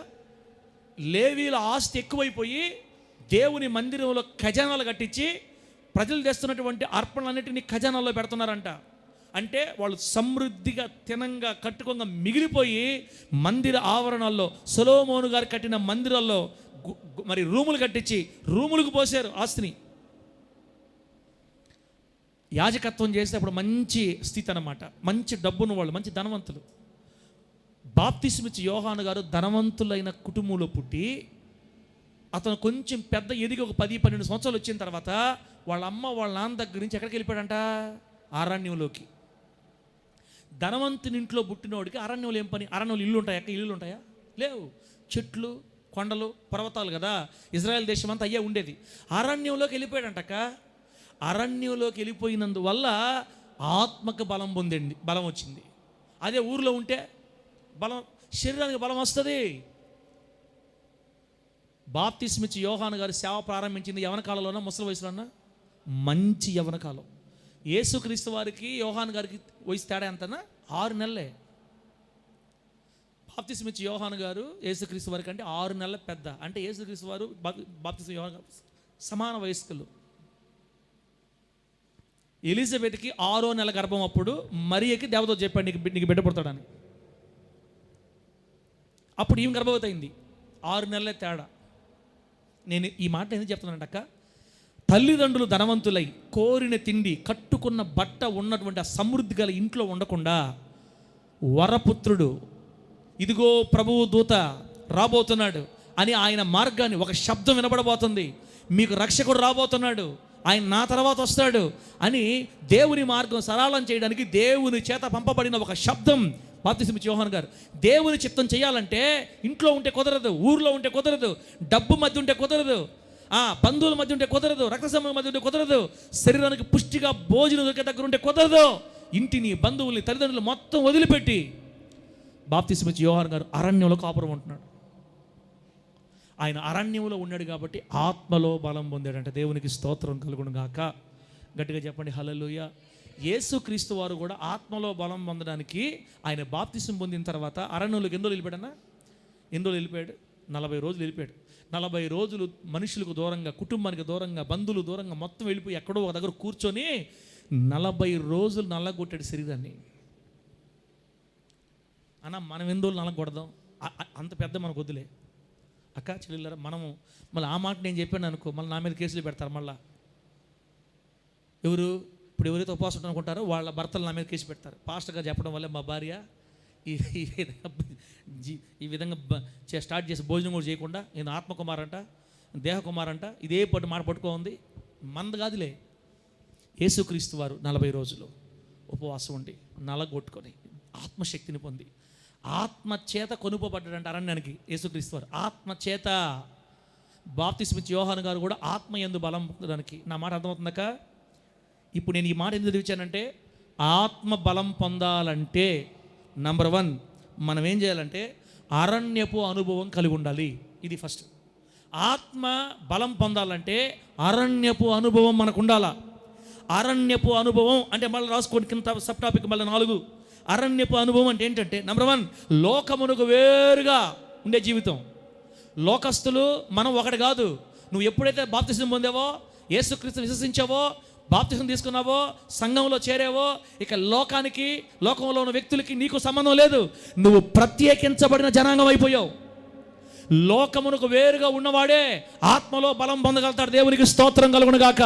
లేవీల ఆస్తి ఎక్కువైపోయి దేవుని మందిరంలో ఖజానాలు కట్టించి ప్రజలు తెస్తున్నటువంటి అర్పణలన్నిటినీ ఖజానాల్లో పెడుతున్నారంట. అంటే వాళ్ళు సమృద్ధిగా తినంగా కట్టుకోగా మిగిలిపోయి మందిర ఆవరణల్లో సొలొమోను గారు కట్టిన మందిరాల్లో మరి రూములు కట్టించి రూములకు పోసారు ఆస్తిని. యాజకత్వం చేసేటప్పుడు మంచి స్థితి అన్నమాట, మంచి డబ్బున్న వాళ్ళు, మంచి ధనవంతులు. బాప్తిస్మిచ్చి యోహాను గారు ధనవంతులైన కుటుంబంలో పుట్టి అతను కొంచెం పెద్ద ఎదిగి ఒక 10-12 సంవత్సరాలు వచ్చిన తర్వాత వాళ్ళ అమ్మ వాళ్ళ నాన్న దగ్గర నుంచి ఎక్కడికి వెళ్ళిపోయాడంట? అరణ్యంలోకి. ధనవంతుని ఇంట్లో పుట్టినోడికి అరణ్యంలో ఏం పని? అరణ్యంలో ఇల్లు ఉంటాయా? ఇల్లులు ఉంటాయా? లేవు. చెట్లు, కొండలు, పర్వతాలు కదా. ఇజ్రాయెల్ దేశం అంతా అయ్యే ఉండేది. అరణ్యంలోకి వెళ్ళిపోయాడంటక. అరణ్యంలోకి వెళ్ళిపోయినందువల్ల ఆత్మకు బలం వచ్చింది. అదే ఊర్లో ఉంటే శరీరానికి బలం వస్తుంది. బాప్తిస్మిచ్చి యోహాను గారి సేవ ప్రారంభించింది యవన కాలంలోనా ముసలి వయసులోనా? మంచి యవన కాలం. యేసుక్రీస్తు వారికి యోహాను గారికి వయసు తేడా ఎంతనా? 6 నెలలే. బాప్తిస్మిచ్చి యోహాను గారు యేసుక్రీస్తు వారికి అంటే 6 నెలల పెద్ద. అంటే యేసుక్రీస్తు వారు బాప్తిస్మ యోహాను గారు సమాన వయస్కులు. ఎలిజబెత్కి 6వ నెల గర్భం అప్పుడు మరియకి దేవదూత చెప్పాడు, నీకు బిడ్డ పుడతాడని. అప్పుడు ఈమె గర్భవతి అయింది. 6 నెలలే తేడా. నేను ఈ మాట ఎందుకు చెప్తున్నానంటక్క, తల్లిదండ్రులు ధనవంతులై కోరిన తిండి కట్టుకున్న బట్ట ఉన్నటువంటి ఆ సమృద్ధి గల ఇంట్లో ఉండకుండా వరపుత్రుడు ఇదిగో ప్రభువు దూత రాబోతున్నాడు అని ఆయన మార్గాన్ని, ఒక శబ్దం వినబడబోతుంది, మీకు రక్షకుడు రాబోతున్నాడు, ఆయన నా తర్వాత వస్తాడు అని దేవుని మార్గం సరళం చేయడానికి దేవుని చేత పంపబడిన ఒక శబ్దం బాప్తిస్మిచ్చి యోహాను గారు. దేవుని చిత్తం చేయాలంటే ఇంట్లో ఉంటే కుదరదు, ఊర్లో ఉంటే కుదరదు, డబ్బు మధ్య ఉంటే కుదరదు, బంధువుల మధ్య ఉంటే కుదరదు, రక్త సంబంధం మధ్య ఉంటే కుదరదు, శరీరానికి పుష్టిగా భోజనం దొరికే దగ్గర ఉంటే కుదరదు. ఇంటిని, బంధువుల్ని, తల్లిదండ్రులు మొత్తం వదిలిపెట్టి బాప్తిస్మిచ్చి యోహాను గారు అరణ్యంలో కాపురం ఉంటున్నాడు. ఆయన అరణ్యంలో ఉన్నాడు కాబట్టి ఆత్మలో బలం పొందాడంట. దేవునికి స్తోత్రం కలుగును గాక. గట్టిగా చెప్పండి హల్లెలూయా. యేసుక్రీస్తు వారు కూడా ఆత్మలో బలం పొందడానికి ఆయన బాప్తిసం పొందిన తర్వాత అరణ్యంలోకి ఎందులో వెళ్ళిపోయాడన్నా? ఎందులో వెళ్ళిపోయాడు? 40 రోజులు వెళ్ళిపోయాడు. 40 రోజులు మనుషులకు దూరంగా, కుటుంబానికి దూరంగా, బంధువులు దూరంగా మొత్తం వెళ్ళిపోయి ఎక్కడో ఒక దగ్గర కూర్చొని 40 రోజులు నల్లగొట్టాడు శరీరాన్ని. అన్న మనం ఎందులో నల్లగొడదాం? అంత పెద్ద మనకు వద్దులే అక్క చెల్లెళ్ళరా. మనము మళ్ళీ ఆ మాట నేను చెప్పాను అనుకో, మళ్ళీ నా మీద కేసులు పెడతారు. మళ్ళీ ఎవరైతే ఉపవాసం అనుకుంటారో వాళ్ళ భర్తలు నా మీద కేసు పెడతారు. పాస్టర్ గారు చెప్పడం వల్ల మా భార్య ఈ విధంగా స్టార్ట్ చేసి భోజనం కూడా చేయకుండా, నేను ఆత్మకుమార్ అంట, దేహకుమార్ అంట, ఇదే మాట పట్టుకో ఉంది. మంద కాదులే. యేసుక్రీస్తు వారు 40 రోజులు ఉపవాసం ఉండి నలగొట్టుకొని ఆత్మశక్తిని పొంది ఆత్మచేత కొనుపబడ్డాడంట అరణ్యానికి. యేసుక్రీస్తు వారు ఆత్మచేత. బాప్తిస్మిచ్చి యోహాను గారు కూడా ఆత్మ యందు బలం పొందడానికి. నా మాట అర్థమవుతుందక? ఇప్పుడు నేను ఈ మాట ఎందుకు చదివించానంటే, ఆత్మ బలం పొందాలంటే నంబర్ 1 మనం ఏం చేయాలంటే అరణ్యపు అనుభవం కలిగి ఉండాలి. ఇది ఫస్ట్. ఆత్మ బలం పొందాలంటే అరణ్యపు అనుభవం మనకు ఉండాలా. అరణ్యపు అనుభవం అంటే మళ్ళీ రాసుకోండి కింద సబ్ టాపిక్ మళ్ళీ 4. అరణ్యపు అనుభవం అంటే ఏంటంటే నంబర్ 1 లోకమునకు వేరుగా ఉండే జీవితం. లోకస్తులు మనం ఒకటి కాదు. నువ్వు ఎప్పుడైతే బాప్తిసం పొందావో, యేసుక్రీస్తుని విశ్వసించావో, బాప్తిసం తీసుకున్నావో, సంఘంలో చేరావో, ఇక లోకంలో ఉన్న వ్యక్తులకి నీకు సంబంధం లేదు. నువ్వు ప్రత్యేకించబడిన జనాంగం అయిపోయావు. లోకమునకు వేరుగా ఉన్నవాడే ఆత్మలో బలం పొందగలుగుతాడు. దేవునికి స్తోత్రం కలుగును గాక.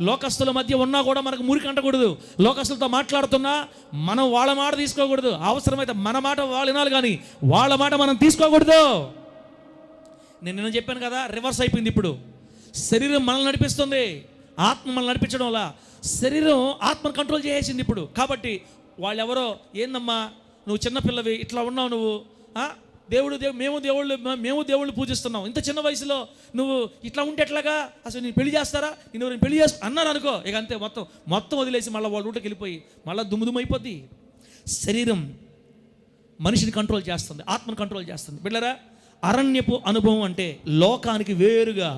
లోకస్తుల మధ్య ఉన్నా కూడా మనకు మురికి అంటకూడదు. లోకస్తులతో మాట్లాడుతున్నా మనం వాళ్ళ మాట తీసుకోకూడదు. అవసరమైతే మన మాట వాళ్ళు వినాలి, కానీ వాళ్ళ మాట మనం తీసుకోకూడదు. నేను చెప్పాను కదా, రివర్స్ అయిపోయింది. ఇప్పుడు శరీరం మనల్ని నడిపిస్తుంది, ఆత్మ మనల్ని నడిపించడం వల్ల శరీరం ఆత్మను కంట్రోల్ చేసేసింది ఇప్పుడు. కాబట్టి వాళ్ళెవరో, ఏందమ్మా నువ్వు చిన్నపిల్లవి ఇట్లా ఉన్నావు, నువ్వు మేము దేవుళ్ళు పూజిస్తున్నాం, ఇంత చిన్న వయసులో నువ్వు ఇట్లా ఉంటే ఎట్లాగా, అసలు నేను పెళ్లి చేస్తారా, నేను పెళ్లి అన్నారు అనుకో, ఇక అంతే, మొత్తం వదిలేసి మళ్ళీ వాళ్ళ ఊటకి వెళ్ళిపోయి మళ్ళీ దుమ్ము అయిపోద్ది. శరీరం మనిషిని కంట్రోల్ చేస్తుంది, ఆత్మను కంట్రోల్ చేస్తుంది. బిడ్డలారా, అరణ్యపు అనుభవం అంటే లోకానికి వేరుగా,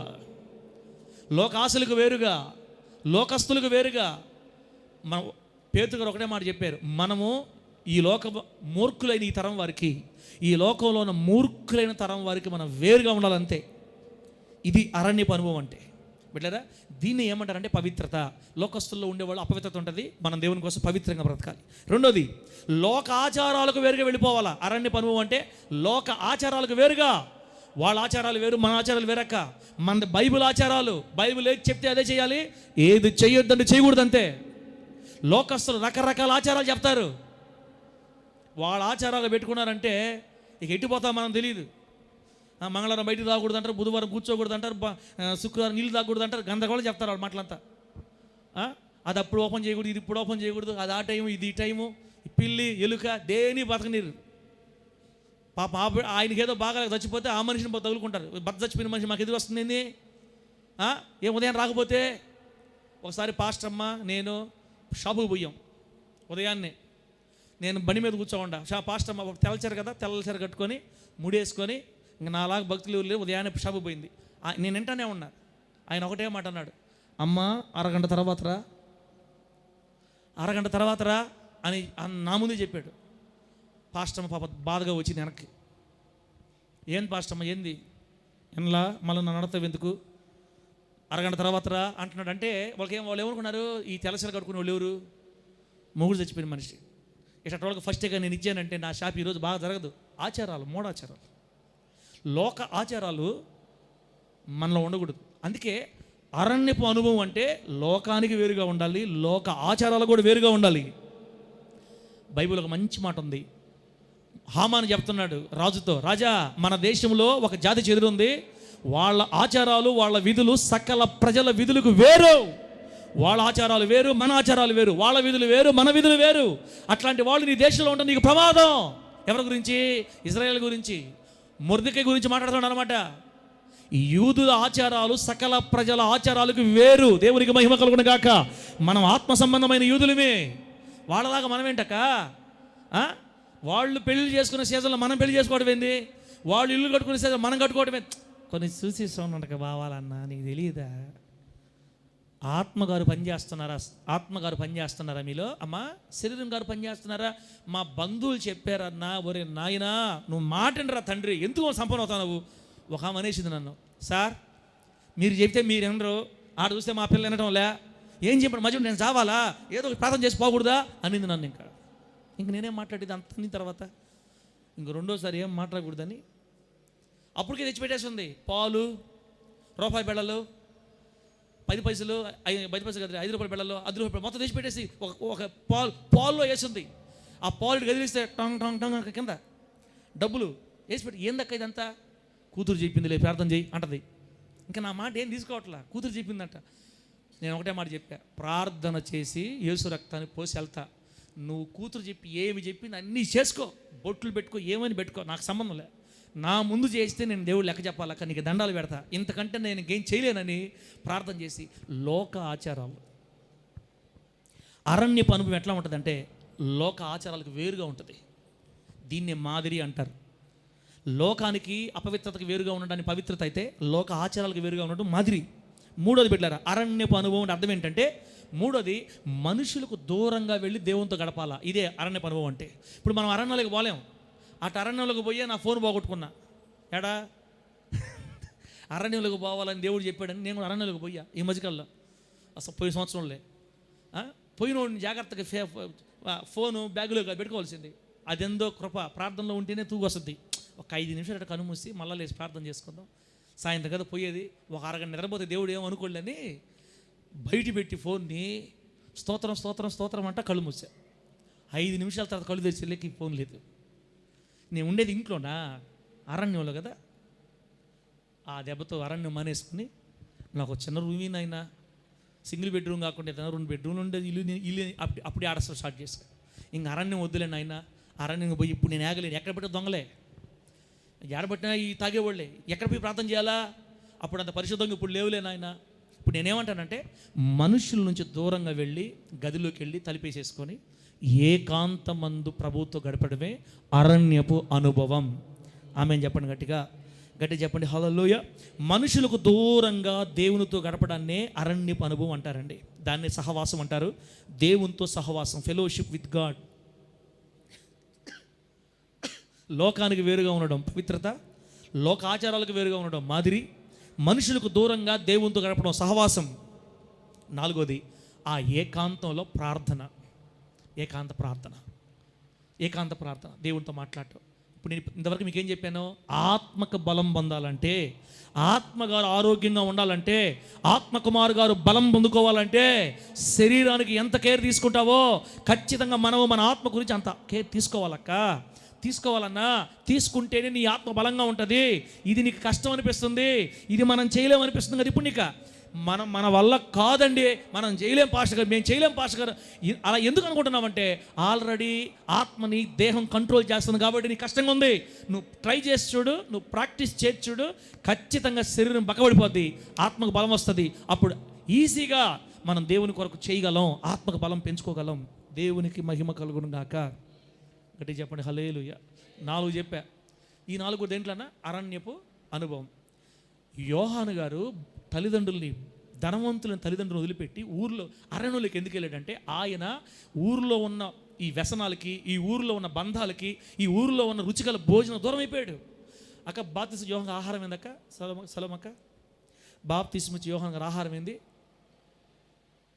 లోకాశలకు వేరుగా, లోకస్తులకు వేరుగా. మన పేతురు గారు ఒకటే మాట చెప్పారు, మనము ఈ మూర్ఖులైన ఈ తరం వారికి, ఈ లోకంలో ఉన్న మూర్ఖులైన తరం వారికి మనం వేరుగా ఉండాలంతే. ఇది అరణ్యపు అనుభవం అంటే. బిడ్డరా, దీన్ని ఏమంటారంటే పవిత్రత. లోకస్తుల్లో ఉండేవాళ్ళు అపవిత్రత ఉంటుంది, మనం దేవుని కోసం పవిత్రంగా బ్రతకాలి. రెండోది, లోక ఆచారాలకు వేరుగా వెళ్ళిపోవాలా. అరణ్యపు అనుభవం అంటే లోక ఆచారాలకు వేరుగా. వాళ్ళ ఆచారాలు వేరు, మన ఆచారాలు వేరక్క. మన బైబిల్ ఆచారాలు, బైబిల్ ఏది చెప్తే అదే చేయాలి, ఏది చేయొద్దంటే చేయకూడదంతే. లోకస్తులు రకరకాల ఆచారాలు చెప్తారు, వాళ్ళ ఆచారాలు పెట్టుకున్నారంటే ఇక ఎట్టిపోతాం మనం తెలియదు. మంగళవారం బయటికి తాగకూడదు అంటారు, బుధవారం కూర్చోకూడదు అంటారు, శుక్రవారం నీళ్ళు తాగకూడదు అంటారు, గందరగోళం చెప్తారు వాళ్ళ మాటలంతా. అది అప్పుడు ఓపెన్ చేయకూడదు, ఇది ఇప్పుడు ఓపెన్ చేయకూడదు, అది ఆ టైము ఇది ఈ టైము, పిల్లి ఎలుక దేని బతకనీరు. పాప ఆయనకి ఏదో బాగా చచ్చిపోతే ఆ మనిషిని తగులుకుంటారు. భర్త చచ్చిపోయిన మనిషి మాకు ఎదురు వస్తుంది, ఏం ఉదయం రాకపోతే. ఒకసారి పాస్టర్ అమ్మ నేను షాపుకి పోయాం, ఉదయాన్నే నేను బండి మీద కూర్చోకుండా, పాస్టర్ అమ్మ తెల్లచారు కదా, తెల్లచారు కట్టుకొని ముడేసుకొని, ఇంక నాలాగా భక్తులు లేవు, ఉదయాన్నే షాపుకి పోయింది. నేను వెంటనే ఉన్నా. ఆయన ఒకటే మాట అన్నాడు, అమ్మ అరగంట తర్వాత రా అని నా ముందే చెప్పాడు. పాస్టమ్మ పాప బాధగా వచ్చింది వెనక్కి. ఏంది పాస్టమ్మ ఏంది ఎనలా మళ్ళీ నన్ను నడతావు ఎందుకు, అరగంట తర్వాత రా అంటున్నాడు. అంటే వాళ్ళు ఏమనుకున్నారు, ఈ తెల్లసీర కట్టుకునే వాళ్ళు ఎవరు, మొగుడు చచ్చిపోయిన మనిషి. ఇట్లా వాళ్ళకి ఫస్ట్గా నేను ఇచ్చానంటే నా షాప్ ఈరోజు బాగా జరగదు. ఆచారాలు, మూఢాచారాలు, లోక ఆచారాలు మనలో ఉండకూడదు. అందుకే అరణ్యపు అనుభవం అంటే లోకానికి వేరుగా ఉండాలి, లోక ఆచారాలు కూడా వేరుగా ఉండాలి. బైబిల్ ఒక మంచి మాట ఉంది. హామాను చెప్తున్నాడు రాజుతో, రాజా మన దేశంలో ఒక జాతి చెదిరింది, వాళ్ళ ఆచారాలు వాళ్ళ విధులు సకల ప్రజల విధులకు వేరు. వాళ్ళ ఆచారాలు వేరు, మన ఆచారాలు వేరు, వాళ్ళ విధులు వేరు, మన విధులు వేరు. అట్లాంటి వాళ్ళు నీ దేశంలో ఉంటే నీకు ప్రమాదం. ఎవరి గురించి? ఇజ్రాయేల్ గురించి, మొర్దెకై గురించి మాట్లాడుతున్నాడు అనమాట. యూదుల ఆచారాలు సకల ప్రజల ఆచారాలకు వేరు. దేవునికి మహిమ కలుగును గాక. మనం ఆత్మ సంబంధమైన యూదులమే, వాళ్ళలాగా మనం ఏంటక్క. వాళ్ళు పెళ్లి చేసుకునే సీజన్లో మనం పెళ్లి చేసుకోవడం ఏంది, వాళ్ళు ఇల్లు కట్టుకునే సీజన్ మనం కట్టుకోవడమే. కొన్ని చూసి సోనక బావాలన్నా నీకు తెలియదా? ఆత్మగారు పనిచేస్తున్నారా మీలో? అమ్మా శరీరం గారు పనిచేస్తున్నారా? మా బంధువులు చెప్పారన్నా, ఒరే నాయనా నువ్వు మాటండిరా తండ్రి, ఎందుకు సంపన్న అవుతావు నువ్వు. ఒక ఆమె అనేసింది నన్ను, సార్ మీరు చెప్తే మీరు వినరు, ఆడ చూస్తే మా పిల్లలు వినటంలే, ఏం చెప్పండి మధ్య నేను చావాలా, ఏదో ఒక ప్రార్థన చేసి పోకూడదా అనింది నన్ను. ఇంక నేనేం మాట్లాడేది అంత అన్న తర్వాత ఇంక రెండోసారి ఏం మాట్లాడకూడదని అప్పటికే తెచ్చిపెట్టేసింది. పాలు, రూపాయి బెళ్ళలు, 10 పైసలు, 10 పైసలు కదా, 5 రూపాయల బెళ్ళలు, 10 రూపాయలు మొత్తం తెచ్చిపెట్టేసి ఒక పాల్లో వేసింది. ఆ పాలు కదిలిస్తే టంగ్ టంగ్ టంగ్ కింద డబ్బులు వేసి పెట్టి, ఏందక్క ఇదంతా? కూతురు చెప్పిందిలే ప్రార్థన చేయి అంటది. ఇంకా నా మాట ఏం తీసుకోవట్లా, కూతురు చెప్పిందంట. నేను ఒకటే మాట చెప్పా, ప్రార్థన చేసి యేసు రక్తాన్ని పోసి వెళ్తా. నువ్వు కూతురు చెప్పి ఏమి చెప్పింది అన్నీ చేసుకో, బొట్లు పెట్టుకో, ఏమని పెట్టుకో, నాకు సంబంధం లే. నా ముందు చేస్తే నేను దేవుడు లెక్క చెప్పాలక్క, నీకు దండాలు పెడతా, ఇంతకంటే నేను ఇంకేం చేయలేనని ప్రార్థన చేసి. లోక ఆచారాలు, అరణ్యపు అనుభవం ఎట్లా ఉంటుందంటే లోక ఆచారాలకు వేరుగా ఉంటుంది. దీన్నే మాదిరి అంటారు. లోకానికి అపవిత్రతకు వేరుగా ఉండడానికి పవిత్రత అయితే, లోక ఆచారాలకు వేరుగా ఉండడం మాదిరి. మూడోది బిడ్డలారా, అరణ్యపు అనుభవం అంటే అర్థం ఏంటంటే, మూడోది మనుషులకు దూరంగా వెళ్ళి దేవునితో గడపాలా. ఇదే అరణ్యపు అనుభవం అంటే. ఇప్పుడు మనం అరణ్యాలకు పోలేం. అటు అరణ్యంలోకి పోయే నా ఫోన్ పోగొట్టుకున్నా, ఎడా అరణ్యంలోకి పోవాలని దేవుడు చెప్పాడని నేను కూడా అరణ్యంలోకి పోయా ఈ మధ్యకాలంలో. అసలు పోయిన సంవత్సరంలో పోయినోడిని జాగ్రత్తగా ఫోను బ్యాగులో పెట్టుకోవాల్సింది. అదెందో కృప, ప్రార్థనలో ఉంటేనే తూగు వస్తుంది. ఒక 5 నిమిషాలు అట్లా కనుమూసి మళ్ళీ లేచి ప్రార్థన చేసుకుందాం. సాయంత్రం కదా పోయేది, ఒక అరగంట నిద్రపోతే దేవుడు ఏమనుకోలేని బయట పెట్టి ఫోన్ని స్తోత్రం స్తోత్రం స్తోత్రం అంట కళ్ళు మూసా. 5 నిమిషాల తర్వాత కళ్ళు తెరిచేళ్ళకి ఫోన్ లేదు. నేను ఉండేది ఇంట్లోనా, అరణ్యంలో కదా. ఆ దెబ్బతో అరణ్యం మానేసుకుని నాకు ఒక చిన్న రూమ్ అయినా, సింగిల్ బెడ్రూమ్ కాకుండా ఏదైనా 2 బెడ్రూమ్లు ఉండేది ఇల్లు అప్పుడే ఆడసం స్టార్ట్ చేశాను. ఇంక అరణ్యం వద్దులేండి ఆయన, అరణ్యం పోయి ఇప్పుడు నేను ఆగలేను. ఎక్కడ పెట్టే దొంగలే, ఎడబట్టినా ఈ తాగేవాళ్ళే, ఎక్కడ పోయి ప్రార్థన చేయాలా? అప్పుడు అంత పరిశుద్ధంగా ఇప్పుడు లేవులే నాయన. ఇప్పుడు నేనేమంటానంటే, మనుషుల నుంచి దూరంగా వెళ్ళి గదిలోకి వెళ్ళి తలిపేసేసుకొని ఏకాంతమందు ప్రభువుతో గడపడమే అరణ్యపు అనుభవం. ఆమెను చెప్పండి, గట్టిగా చెప్పండి హల్లెలూయ. మనుషులకు దూరంగా దేవునితో గడపడాన్నే అరణ్యపు అనుభవం అంటారండి. దాన్ని సహవాసం అంటారు. దేవునితో సహవాసం, ఫెలోషిప్ విత్ గాడ్. లోకానికి వేరుగా ఉండడం పవిత్రత, లోక ఆచారాలకు వేరుగా ఉండడం మాదిరి, మనుషులకు దూరంగా దేవునితో గడపడం సహవాసం. 4వది ఆ ఏకాంతంలో ప్రార్థన. ఏకాంత ప్రార్థన దేవునితో మాట్లాడటం. ఇప్పుడు నేను ఇంతవరకు మీకు ఏం చెప్పాను? ఆత్మకు బలం పొందాలంటే, ఆత్మగారు ఆరోగ్యంగా ఉండాలంటే, ఆత్మకుమారు గారు బలం పొందుకోవాలంటే, శరీరానికి ఎంత కేర్ తీసుకుంటావో ఖచ్చితంగా మనము మన ఆత్మ గురించి అంత కేర్ తీసుకోవాలన్నా తీసుకుంటేనే నీ ఆత్మ బలంగా ఉంటుంది. ఇది నీకు కష్టం అనిపిస్తుంది, ఇది మనం చేయలేము అనిపిస్తుంది కదా. ఇప్పుడు నీకు మన వల్ల కాదండి, మనం చేయలేం పాస్టర్ గారు, మేము చేయలేం పాస్టర్ గారు, అలా ఎందుకు అనుకుంటున్నామంటే ఆల్రెడీ ఆత్మని దేహం కంట్రోల్ చేస్తుంది కాబట్టి నీకు కష్టంగా ఉంది. నువ్వు ట్రై చేసి చూడు, నువ్వు ప్రాక్టీస్ చేసి చూడు, ఖచ్చితంగా శరీరం బక్కబడిపోద్ది, ఆత్మకు బలం వస్తుంది. అప్పుడు ఈజీగా మనం దేవుని కొరకు చేయగలం, ఆత్మకు బలం పెంచుకోగలం. దేవునికి మహిమ కలుగును గాక. గట్టి చెప్పండి హల్లెలూయా. 4 చెప్పా. ఈ 4 దేంట్లోనా? అరణ్యపు అనుభవం. యోహాను గారు తల్లిదండ్రుల్ని, ధనవంతులను తల్లిదండ్రులను వదిలిపెట్టి ఊర్లో అరణ్యంలోకి ఎందుకు వెళ్ళాడంటే, ఆయన ఊరిలో ఉన్న ఈ వ్యసనాలకి, ఈ ఊరిలో ఉన్న బంధాలకి, ఈ ఊరిలో ఉన్న రుచిగల భోజనం దూరం అయిపోయాడు. అక్క బాప్తిస్మ యోహాను ఆహారం ఏందక్క? సలమక్క, బాప్తిస్మ యోహాను గారు ఆహారం ఏంది?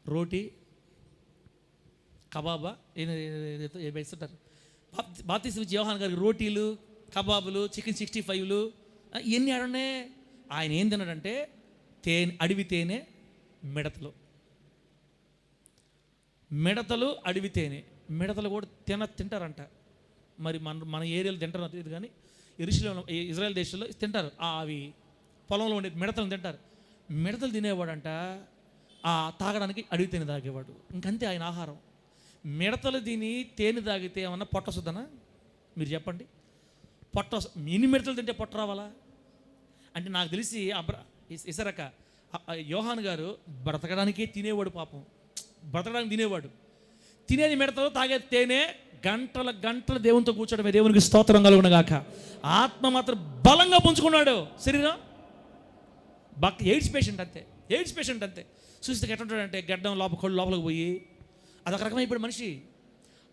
రోటీ, కబాబా, వేస్తుంటారు. బాప్తిస్మ యోహాను గారికి రోటీలు, కబాబులు, చికెన్ 65లు ఇవన్నీ ఆడనే. ఆయన ఏం తిన్నాడంటే అడవి తేనె, మిడతలు, అడవి తేనె. మిడతలు కూడా తింటారంట. మరి మన ఏరియాలో తింటారు తెలియదు, కానీ ఇజ్రాయెల్ దేశంలో తింటారు. అవి పొలంలో ఉండే మిడతలు తింటారు. మిడతలు తినేవాడంట, తాగడానికి అడవి తేనె తాగేవాడు. ఇంకంతే ఆయన ఆహారం. మిడతలు తిని తేనె తాగితే ఏమన్నా పొట్ట వస్తుందనా? మీరు చెప్పండి. ఎన్ని మిడతలు తింటే పొట్ట రావాలా? అంటే నాకు తెలిసి ఇసరక యోహాను గారు బ్రతకడానికే తినేవాడు. పాపం బ్రతకడానికి తినేవాడు. తినేది మిడతలు, తాగేది తేనె. గంటల దేవునితో కూర్చోడమే దేవునికి స్తోత్రం కలుగునగాక. ఆత్మ మాత్రం బలంగా పుంజుకున్నాడు. శరీరం ఎయిడ్స్ పేషెంట్ అంతే. చూస్తే ఎట్లుంటాడంటే గడ్డం లోపలికి పోయి అదొక రకమైన ఇప్పుడు మనిషి.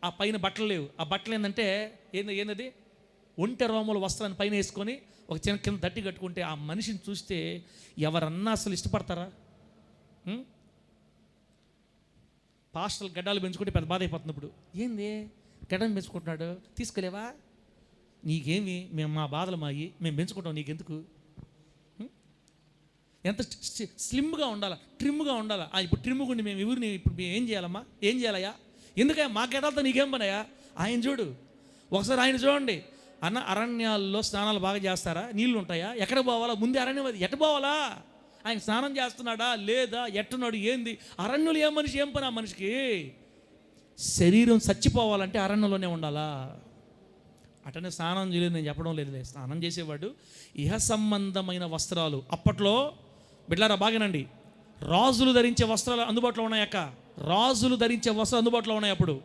ఆ పైన బట్టలు లేవు. ఆ బట్టలు ఏంటంటే ఏందది ఒంటె రోమల వస్త్రాన్ని పైన వేసుకొని ఒక చిన్న కింద దట్టి కట్టుకుంటే ఆ మనిషిని చూస్తే ఎవరన్నా అసలు ఇష్టపడతారా? పాస్టర్లు గడ్డాలు పెంచుకుంటే పెద్ద బాధ అయిపోతుంది. ఇప్పుడు ఏంది గడ్డం పెంచుకుంటున్నాడు, తీసుకెళ్ళేవా? నీకేమి, మేము మా బాధలు మేము పెంచుకుంటాం, నీకెందుకు? ఎంత స్లిమ్గా ఉండాలా, ట్రిమ్గా ఉండాలా. ఇప్పుడు ట్రిమ్గా ఉండి మేము ఎవరిని ఇప్పుడు మేము ఏం చేయాలయ్యా? ఎందుకయ్యా మా గడ్డలతో నీకేం పనయ్యా? ఆయన చూడు, ఒకసారి ఆయన చూడండి. అన్న అరణ్యాల్లో స్నానాలు బాగా చేస్తారా? నీళ్ళు ఉంటాయా? ఎక్కడ పోవాలా? ముందే అరణ్యం అది. ఎట్ట పోవాలా? ఆయన స్నానం చేస్తున్నాడా లేదా? ఎట్టున్నాడు? ఏంది? అరణ్యులు ఏం మనిషి, ఏం పని ఆ మనిషికి? శరీరం చచ్చిపోవాలంటే అరణ్యంలోనే ఉండాలా? అటనే స్నానం చేయలేదు నేను చెప్పడం లేదులే. స్నానం చేసేవాడు. ఇహ సంబంధమైన వస్త్రాలు అప్పట్లో బిడ్లారా బాగానండి, రాజులు ధరించే వస్త్రాలు అందుబాటులో ఉన్నాయక్క. రాజులు ధరించే వస్త్రాలు అందుబాటులో ఉన్నాయి. అప్పుడు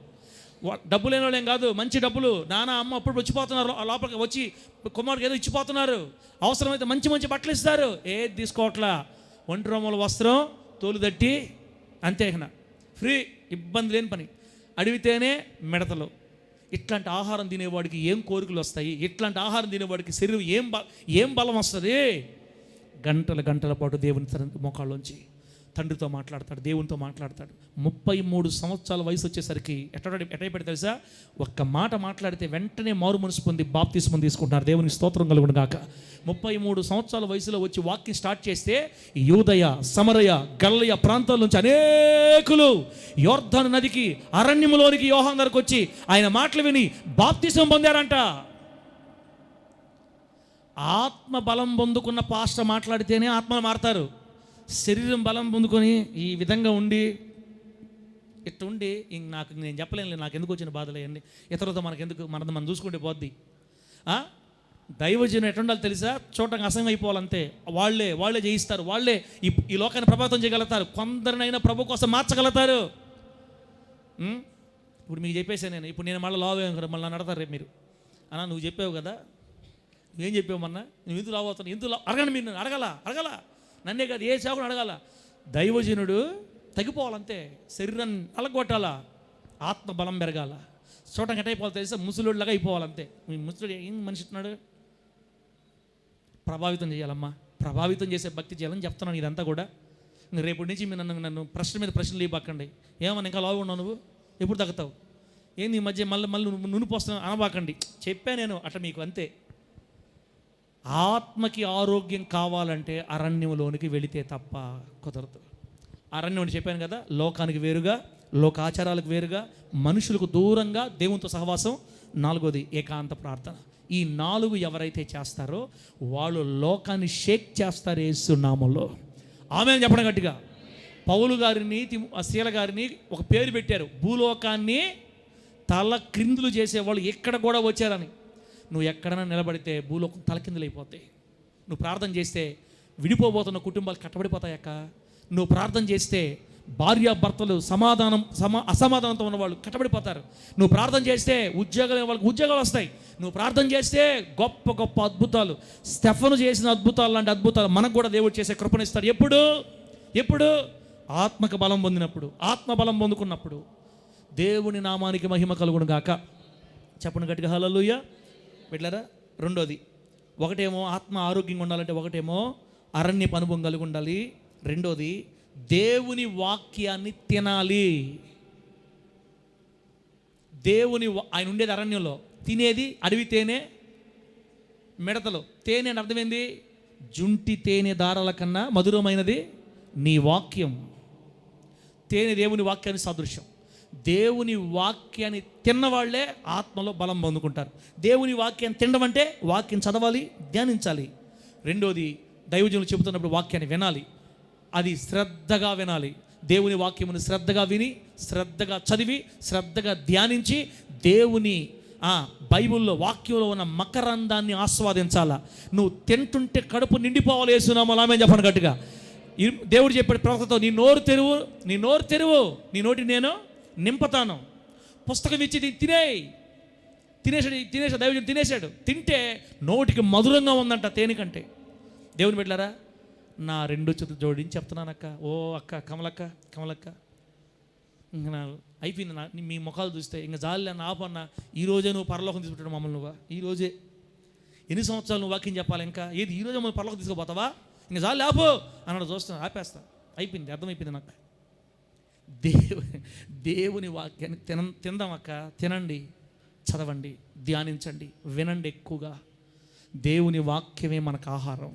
డబ్బు లేని వాళ్ళు ఏం కాదు, మంచి డబ్బులు నాన్న అమ్మ అప్పుడు వచ్చిపోతున్నారు, లోపలికి వచ్చి కుమారుడికి ఏదో ఇచ్చిపోతున్నారు. అవసరమైతే మంచి బట్టలు ఇస్తారు. ఏది తీసుకోవట్లా. ఒంటి రోమల వస్త్రం, తోలు దట్టి, అంతే. ఫ్రీ, ఇబ్బంది లేని పని. అడిగితేనే మిడతలు. ఇట్లాంటి ఆహారం తినేవాడికి ఏం కోరికలు వస్తాయి? ఇట్లాంటి ఆహారం తినేవాడికి శరీరం ఏం బలం వస్తుంది? గంటల పాటు దేవుని మోకాళ్ళలోంచి తండ్రితో మాట్లాడతాడు, దేవునితో మాట్లాడతాడు. 33 సంవత్సరాల వయసు వచ్చేసరికి ఎట్టబెట్టి తెలుసా, ఒక్క మాట మాట్లాడితే వెంటనే మారు మనసు పొంది బాప్తిస్మం తీసుకుంటారు. దేవునికి స్తోత్రం కలుగును గాక. 33 సంవత్సరాల వయసులో వచ్చి వాక్యం స్టార్ట్ చేస్తే యూదయ, సమరయ, గల్లయ ప్రాంతాల నుంచి అనేకులు యోర్దాను నదికి, అరణ్యములోనికి యోహాను దగ్గరకు వచ్చి ఆయన మాటలు విని బాప్తిస్మం పొందారంట. ఆత్మ బలం పొందుకున్న పాస్టర్ మాట్లాడితేనే ఆత్మలు మారతారు. శరీరం బలం పొందుకొని ఈ విధంగా ఉండి ఇట్లా ఉండి నేను చెప్పలేను, నాకు ఎందుకు వచ్చిన బాధలు అవన్నీ, ఇతరులతో మనకెందుకు, మనం చూసుకుంటే పోద్ది. దైవజనం ఎట్లా ఉండాలి తెలుసా, చూడటానికి అసహ్యం అయిపోవాలంతే. వాళ్ళే జయిస్తారు, వాళ్ళే ఈ లోకాన్ని ప్రభావితం చేయగలుగుతారు, కొందరినైనా ప్రభు కోసం మార్చగలుగుతారు. ఇప్పుడు మీకు చెప్పేసాను నేను, ఇప్పుడు నేను మళ్ళీ లావు మళ్ళీ నడతారు రేపు మీరు. అన్నా నువ్వు చెప్పావు కదా, నువ్వేం చెప్పావమ్మన్నా, నువ్వు ఎందుకు లావు అవుతాను, ఎందుకు అడగండి, మీరు అడగల నన్నే కాదు ఏ సేవకుని అడగాల. దైవజనుడు తగ్గిపోవాలంతే, శరీరాన్ని అలగొట్టాలా, ఆత్మ బలం పెరగాల. చూడటం ఎట్టయిపోవాలి తెలుసా, ముసలుడిలాగా అయిపోవాలంతే. మీ ముసలుడు ఏం మనిషి ఇస్తున్నాడు, ప్రభావితం చేయాలమ్మా, ప్రభావితం చేసే భక్తి చేయాలని చెప్తున్నాను. ఇదంతా కూడా రేపటి నుంచి మీరు నన్ను ప్రశ్న మీద ప్రశ్నలు ఇవ్వకండి. ఏమన్నా ఇంకా లావు ఉన్నావు, నువ్వు ఎప్పుడు తగ్గుతావు, ఏంది ఈ మధ్య మళ్ళీ నువ్వు పోస్తున్నావు అనబాకండి. చెప్పా నేను అట్లా మీకు, అంతే. ఆత్మకి ఆరోగ్యం కావాలంటే అరణ్యంలోనికి వెళితే తప్ప కుదరదు. అరణ్యం అని చెప్పాను కదా, లోకానికి వేరుగా, లోకాచారాలకు వేరుగా, మనుషులకు దూరంగా దేవునితో సహవాసం. 4వది ఏకాంత ప్రార్థన. ఈ 4 ఎవరైతే చేస్తారో వాళ్ళు లోకాన్ని షేక్ చేస్తారు యేసు నామములో. ఆమె చెప్పడం గట్టిగా. పౌలు గారిని, శీల గారిని ఒక పేరు పెట్టారు, భూలోకాన్ని తల క్రిందులు చేసేవాళ్ళు ఎక్కడ కూడా వచ్చారని. నువ్వు ఎక్కడైనా నిలబడితే భూలోకం తలకిందులు అయిపోతాయి. నువ్వు ప్రార్థన చేస్తే విడిపోబోతున్న కుటుంబాలు కట్టబడిపోతాయక్క. నువ్వు ప్రార్థన చేస్తే భార్యాభర్తలు అసమాధానంతో ఉన్నవాళ్ళు కట్టబడిపోతారు. నువ్వు ప్రార్థన చేస్తే ఉద్యోగాలు వాళ్ళకి ఉద్యోగాలు వస్తాయి. నువ్వు ప్రార్థన చేస్తే గొప్ప గొప్ప అద్భుతాలు, స్టెఫను చేసిన అద్భుతాలు లాంటి అద్భుతాలు మనకు కూడా దేవుడు చేసే కృపణిస్తాడు. ఎప్పుడు ఆత్మకు బలం పొందినప్పుడు, ఆత్మ బలం పొందుకున్నప్పుడు. దేవుని నామానికి మహిమ కలుగును గాక. చెప్పండి గట్టిగా హల్లెలూయా. బిడ్డలారా, 2వది, ఒకటేమో ఆత్మ ఆరోగ్యంగా ఉండాలంటే ఒకటేమో అరణ్యపు అనుభవం కలిగి ఉండాలి. 2వది దేవుని వాక్యాన్ని తినాలి. ఆయన ఉండేది అరణ్యంలో, తినేది అడవి తేనె, మిడతలు. తేనె అని అర్థమైంది, జుంటి తేనె దారాల కన్నా మధురమైనది నీ వాక్యం. తేనె దేవుని వాక్యాన్ని సాదృశ్యం. దేవుని వాక్యాన్ని తిన్నవాళ్లే ఆత్మలో బలం పొందుకుంటారు. దేవుని వాక్యాన్ని తినడం అంటే వాక్యం చదవాలి, ధ్యానించాలి. 2వది దైవజనులు చెబుతున్నప్పుడు వాక్యాన్ని వినాలి, అది శ్రద్ధగా వినాలి. దేవుని వాక్యమును శ్రద్ధగా విని, శ్రద్ధగా చదివి, శ్రద్ధగా ధ్యానించి, దేవుని బైబిల్లో వాక్యంలో ఉన్న మకరందాన్ని ఆస్వాదించాలా. నువ్వు తింటుంటే కడుపు నిండిపోవాలి. యేసునామములో ఆమేన్ చెప్పండి గట్టిగా. దేవుడు చెప్పాడు ప్రవక్తతో, నీ నోరు తెరువు, నీ నోటిని నేను నింపుతాను. పుస్తకం ఇచ్చి తినేసాడు దైవజనుడు, తినేశాడు. తింటే నోటికి మధురంగా ఉందంట తేనె కంటే. దేవుని బిడ్డలారా, నా 2 చేతులు జోడించి చెప్తున్నానక్క, ఓ అక్క కమలక్క, ఇంకా అయిపోయింది. మీ ముఖాలు చూస్తే ఇంకా జాలి ఆపన్న. ఈరోజే నువ్వు పరలోకం తీసుకుంటాడు మమ్మల్ని. నువ్వు ఈరోజే ఎన్ని సంవత్సరాలు నువ్వు వాక్యం చెప్పాలి, ఇంకా ఏది ఈరోజే మమ్మల్ని పరలోకం తీసుకుపోతావా, ఇంకా జాలి ఆపు అన్నాడు. చూస్తాను, ఆపేస్తా, అయిపోయింది, అర్థమైపోయింది నాకు. దేవుని వాక్యాన్ని తిందాం అక్క, తినండి, చదవండి, ధ్యానించండి, వినండి ఎక్కువగా. దేవుని వాక్యమే మనకు ఆహారం,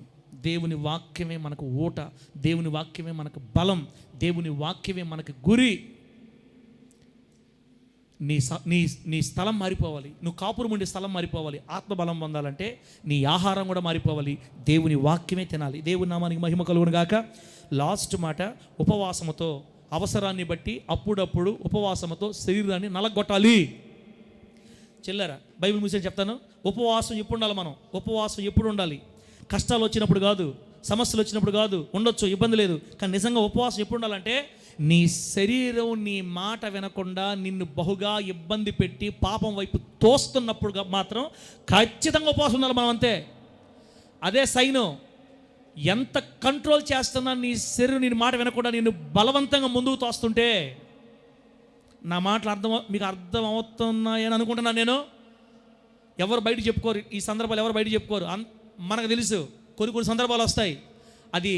దేవుని వాక్యమే మనకు ఊట, దేవుని వాక్యమే మనకు బలం, దేవుని వాక్యమే మనకు గురి. నీ స్థలం మారిపోవాలి, నువ్వు కాపురం ఉండే స్థలం మారిపోవాలి. ఆత్మబలం పొందాలంటే నీ ఆహారం కూడా మారిపోవాలి. దేవుని వాక్యమే తినాలి. దేవుని నామానికి మహిమ కలుగును గాక. లాస్ట్ మాట, ఉపవాసముతో, అవసరాన్ని బట్టి అప్పుడప్పుడు ఉపవాసముతో శరీరాన్ని నలగొట్టాలి. చెల్లరా, బైబిల్ మూసి చెప్తాను. ఉపవాసం ఎప్పుడు ఉండాలి? ఉపవాసం ఎప్పుడు ఉండాలి? కష్టాలు వచ్చినప్పుడు కాదు, సమస్యలు వచ్చినప్పుడు కాదు. ఉండొచ్చు, ఇబ్బంది లేదు, కానీ నిజంగా ఉపవాసం ఎప్పుడు ఉండాలంటే నీ శరీరం నీ మాట వినకుండా నిన్ను బహుగా ఇబ్బంది పెట్టి పాపం వైపు తోస్తున్నప్పుడు మాత్రం ఖచ్చితంగా ఉపవాసం ఉండాలి మనం, అంతే. అదే సైను. ఎంత కంట్రోల్ చేస్తున్నా నీ శరీరం నీ మాట వినకుండా నిన్ను బలవంతంగా ముందుకు తోస్తుంటే, నా మాటలు మీకు అర్థం అవుతున్నాయని అనుకుంటున్నాను నేను. ఎవరు బయట చెప్పుకోరు ఈ సందర్భాలు, ఎవరు బయట చెప్పుకోరు. మనకు తెలుసు కొన్ని సందర్భాలు వస్తాయి. అది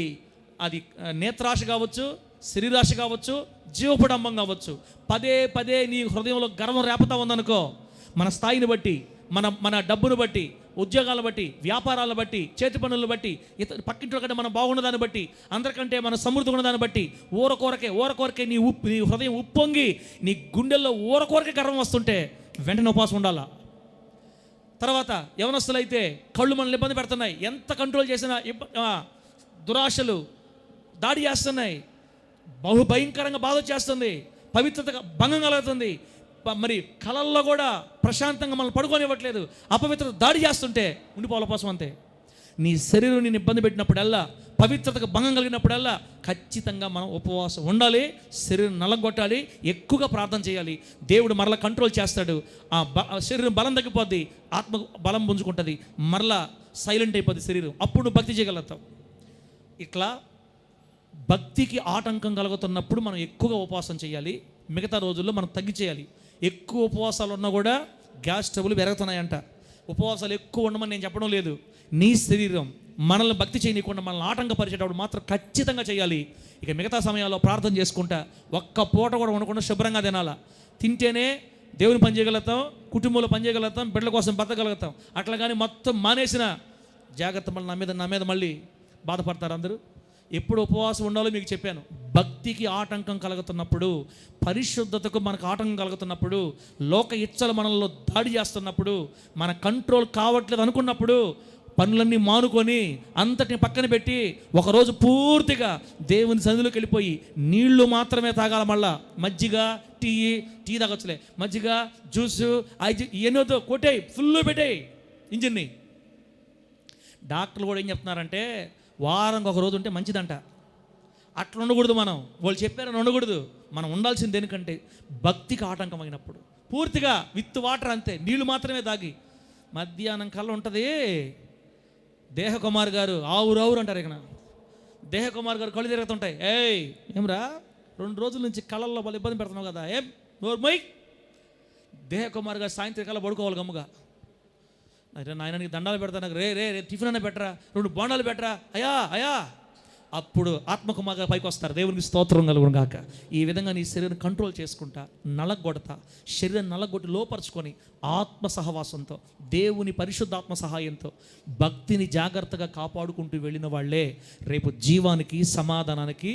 నేత్రాశ కావచ్చు, శరీరాశ కావచ్చు, జీవపడంబం కావచ్చు. పదే పదే నీ హృదయంలో గర్వం రేపుతా ఉందనుకో, మన స్థాయిని బట్టి, మన డబ్బును బట్టి, ఉద్యోగాలను బట్టి, వ్యాపారాలను బట్టి, చేతి పనులను బట్టి, ఇతర పక్కింట్లో కంటే మనం బాగున్న దాన్ని బట్టి, అందరికంటే మన సమృద్ధి ఉన్న దాన్ని బట్టి ఊరకోరకే నీ హృదయం ఉప్పొంగి నీ గుండెల్లో ఊరకోరకే గర్వం వస్తుంటే వెంటనే ఉపవాసం ఉండాలా. తర్వాత యవనస్తులైతే కళ్ళు మనల్ని ఇబ్బంది పెడుతున్నాయి, ఎంత కంట్రోల్ చేసినా దురాశలు దాడి చేస్తున్నాయి, భయంకరంగా బాధ చేస్తుంది, పవిత్రత భంగం కలుగుతుంది, మరి కళల్లో కూడా ప్రశాంతంగా మనల్ని పడుకోనివ్వట్లేదు, అపవిత్రత దాడి చేస్తుంటే ఉండిపోవాలి ఉపవాసం అంతే. నీ శరీరం నేను ఇబ్బంది పెట్టినప్పుడల్లా, పవిత్రతకు భంగం కలిగినప్పుడల్లా ఖచ్చితంగా మనం ఉపవాసం ఉండాలి, శరీరం నల్లగొట్టాలి, ఎక్కువగా ప్రార్థన చేయాలి. దేవుడు మరలా కంట్రోల్ చేస్తాడు. శరీరం బలం తగ్గిపోద్ది, ఆత్మ బలం పుంజుకుంటుంది, మరలా సైలెంట్ అయిపోద్ది శరీరం, అప్పుడు నువ్వు భక్తి చేయగలుగుతావు. ఇట్లా భక్తికి ఆటంకం కలుగుతున్నప్పుడు మనం ఎక్కువగా ఉపవాసం చేయాలి, మిగతా రోజుల్లో మనం తగ్గి చేయాలి. ఎక్కువ ఉపవాసాలు ఉన్నా కూడా గ్యాస్ ట్రబుల్ పెరుగుతున్నాయంట. ఉపవాసాలు ఎక్కువ ఉండమని నేను చెప్పడం లేదు, నీ శరీరం మనల్ని భక్తి చేయనీయకుండా మనల్ని ఆటంకపరిచేటప్పుడు మాత్రం ఖచ్చితంగా చేయాలి. ఇక మిగతా సమయాల్లో ప్రార్థన చేసుకుంటా ఒక్క పూట కూడా ఉండకుండా శుభ్రంగా తినాలా. తింటేనే దేవుని పని చేయగలుగుతాం, కుటుంబంలో పని చేయగలుగుతాం, బిడ్డల కోసం బతకగలుగుతాం. అట్లా కానీ మొత్తం మానేసిన జాగ్రత్త, మళ్ళీ నా మీద మళ్ళీ బాధపడతారు అందరూ. ఎప్పుడు ఉపవాసం ఉండాలో మీకు చెప్పాను. భక్తికి ఆటంకం కలుగుతున్నప్పుడు, పరిశుద్ధతకు మనకు ఆటంకం కలుగుతున్నప్పుడు, లోక ఇచ్చలు మనలో దాడి చేస్తున్నప్పుడు, మన కంట్రోల్ కావట్లేదు అనుకున్నప్పుడు పనులన్నీ మానుకొని అంతటిని పక్కన పెట్టి ఒకరోజు పూర్తిగా దేవుని సన్నిధిలోకి వెళ్ళిపోయి నీళ్లు మాత్రమే తాగాల. మళ్ళా మజ్జిగ, టీ తాగొచ్చులే, మజ్జిగ, జ్యూసు, ఎన్నోతో కొట్టేయి, ఫుల్ పెట్టేయి ఇంజిన్ని. డాక్టర్లు కూడా ఏం చెప్తున్నారంటే వారానికి ఒక రోజు ఉంటే మంచిదంట. అట్లా ఉండకూడదు, మనం వాళ్ళు చెప్పారని ఉండకూడదు. మనం ఉండాల్సింది దేనికంటే భక్తికి ఆటంకమైనప్పుడు పూర్తిగా విత్ వాటర్ అంతే, నీళ్లు మాత్రమే తాగి. మధ్యాహ్నం కల్లా ఉంటుంది దేహకుమార్ గారు ఆవురు అంటారు. ఇక దేహకుమార్ గారు కళ్ళు తిరుగుతుంటాయి. ఏమ్రా 2 రోజుల నుంచి కళ్ళల్లో వాళ్ళు ఇబ్బంది పెడుతున్నావు కదా, ఏం నోర్మై. దేహకుమార్ గారు సాయంత్రం కల్లా పడుకోవాలి గమ్ముగా. నాయనకి దండాలు పెడతా, నాకు రే టిఫిన్ అన్న పెట్టరా, 2 బోండాలు పెట్టరా, అయా. అప్పుడు ఆత్మకుమార్గా పైకి వస్తారు. దేవునికి స్తోత్రం కలుగును గాక. ఈ విధంగా నీ శరీరం కంట్రోల్ చేసుకుంటా, నలగొడతా, శరీరం నలగొట్టి లోపరుచుకొని ఆత్మ సహవాసంతో, దేవుని పరిశుద్ధాత్మ సహాయంతో భక్తిని జాగ్రత్తగా కాపాడుకుంటూ వెళ్ళిన వాళ్ళే రేపు జీవానికి, సమాధానానికి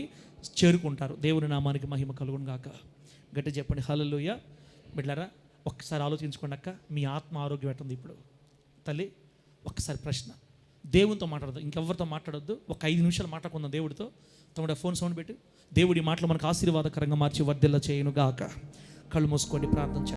చేరుకుంటారు. దేవుని నామానికి మహిమ కలుగును గాక. గట్టి చెప్పండి హల్లెలూయా. బిడ్డలారా, ఒక్కసారి ఆలోచించుకోండి అక్క, మీ ఆత్మ ఆరోగ్యం ఎట్టుంది ఇప్పుడు? తల్లి, ఒక్కసారి ప్రశ్న, దేవునితో మాట్లాడదు, ఇంకెవరితో మాట్లాడొద్దు. ఒక 5 నిమిషాలు మాట్లాడుకుందాం దేవుడితో. తమ్ముడు ఫోన్ సౌండ్ పెట్టి, దేవుడి మాటలు మనకు ఆశీర్వాదకరంగా మార్చి వర్ధిల్ల చేయను గాక. కళ్ళు మూసుకోండి, ప్రార్థన చేయండి.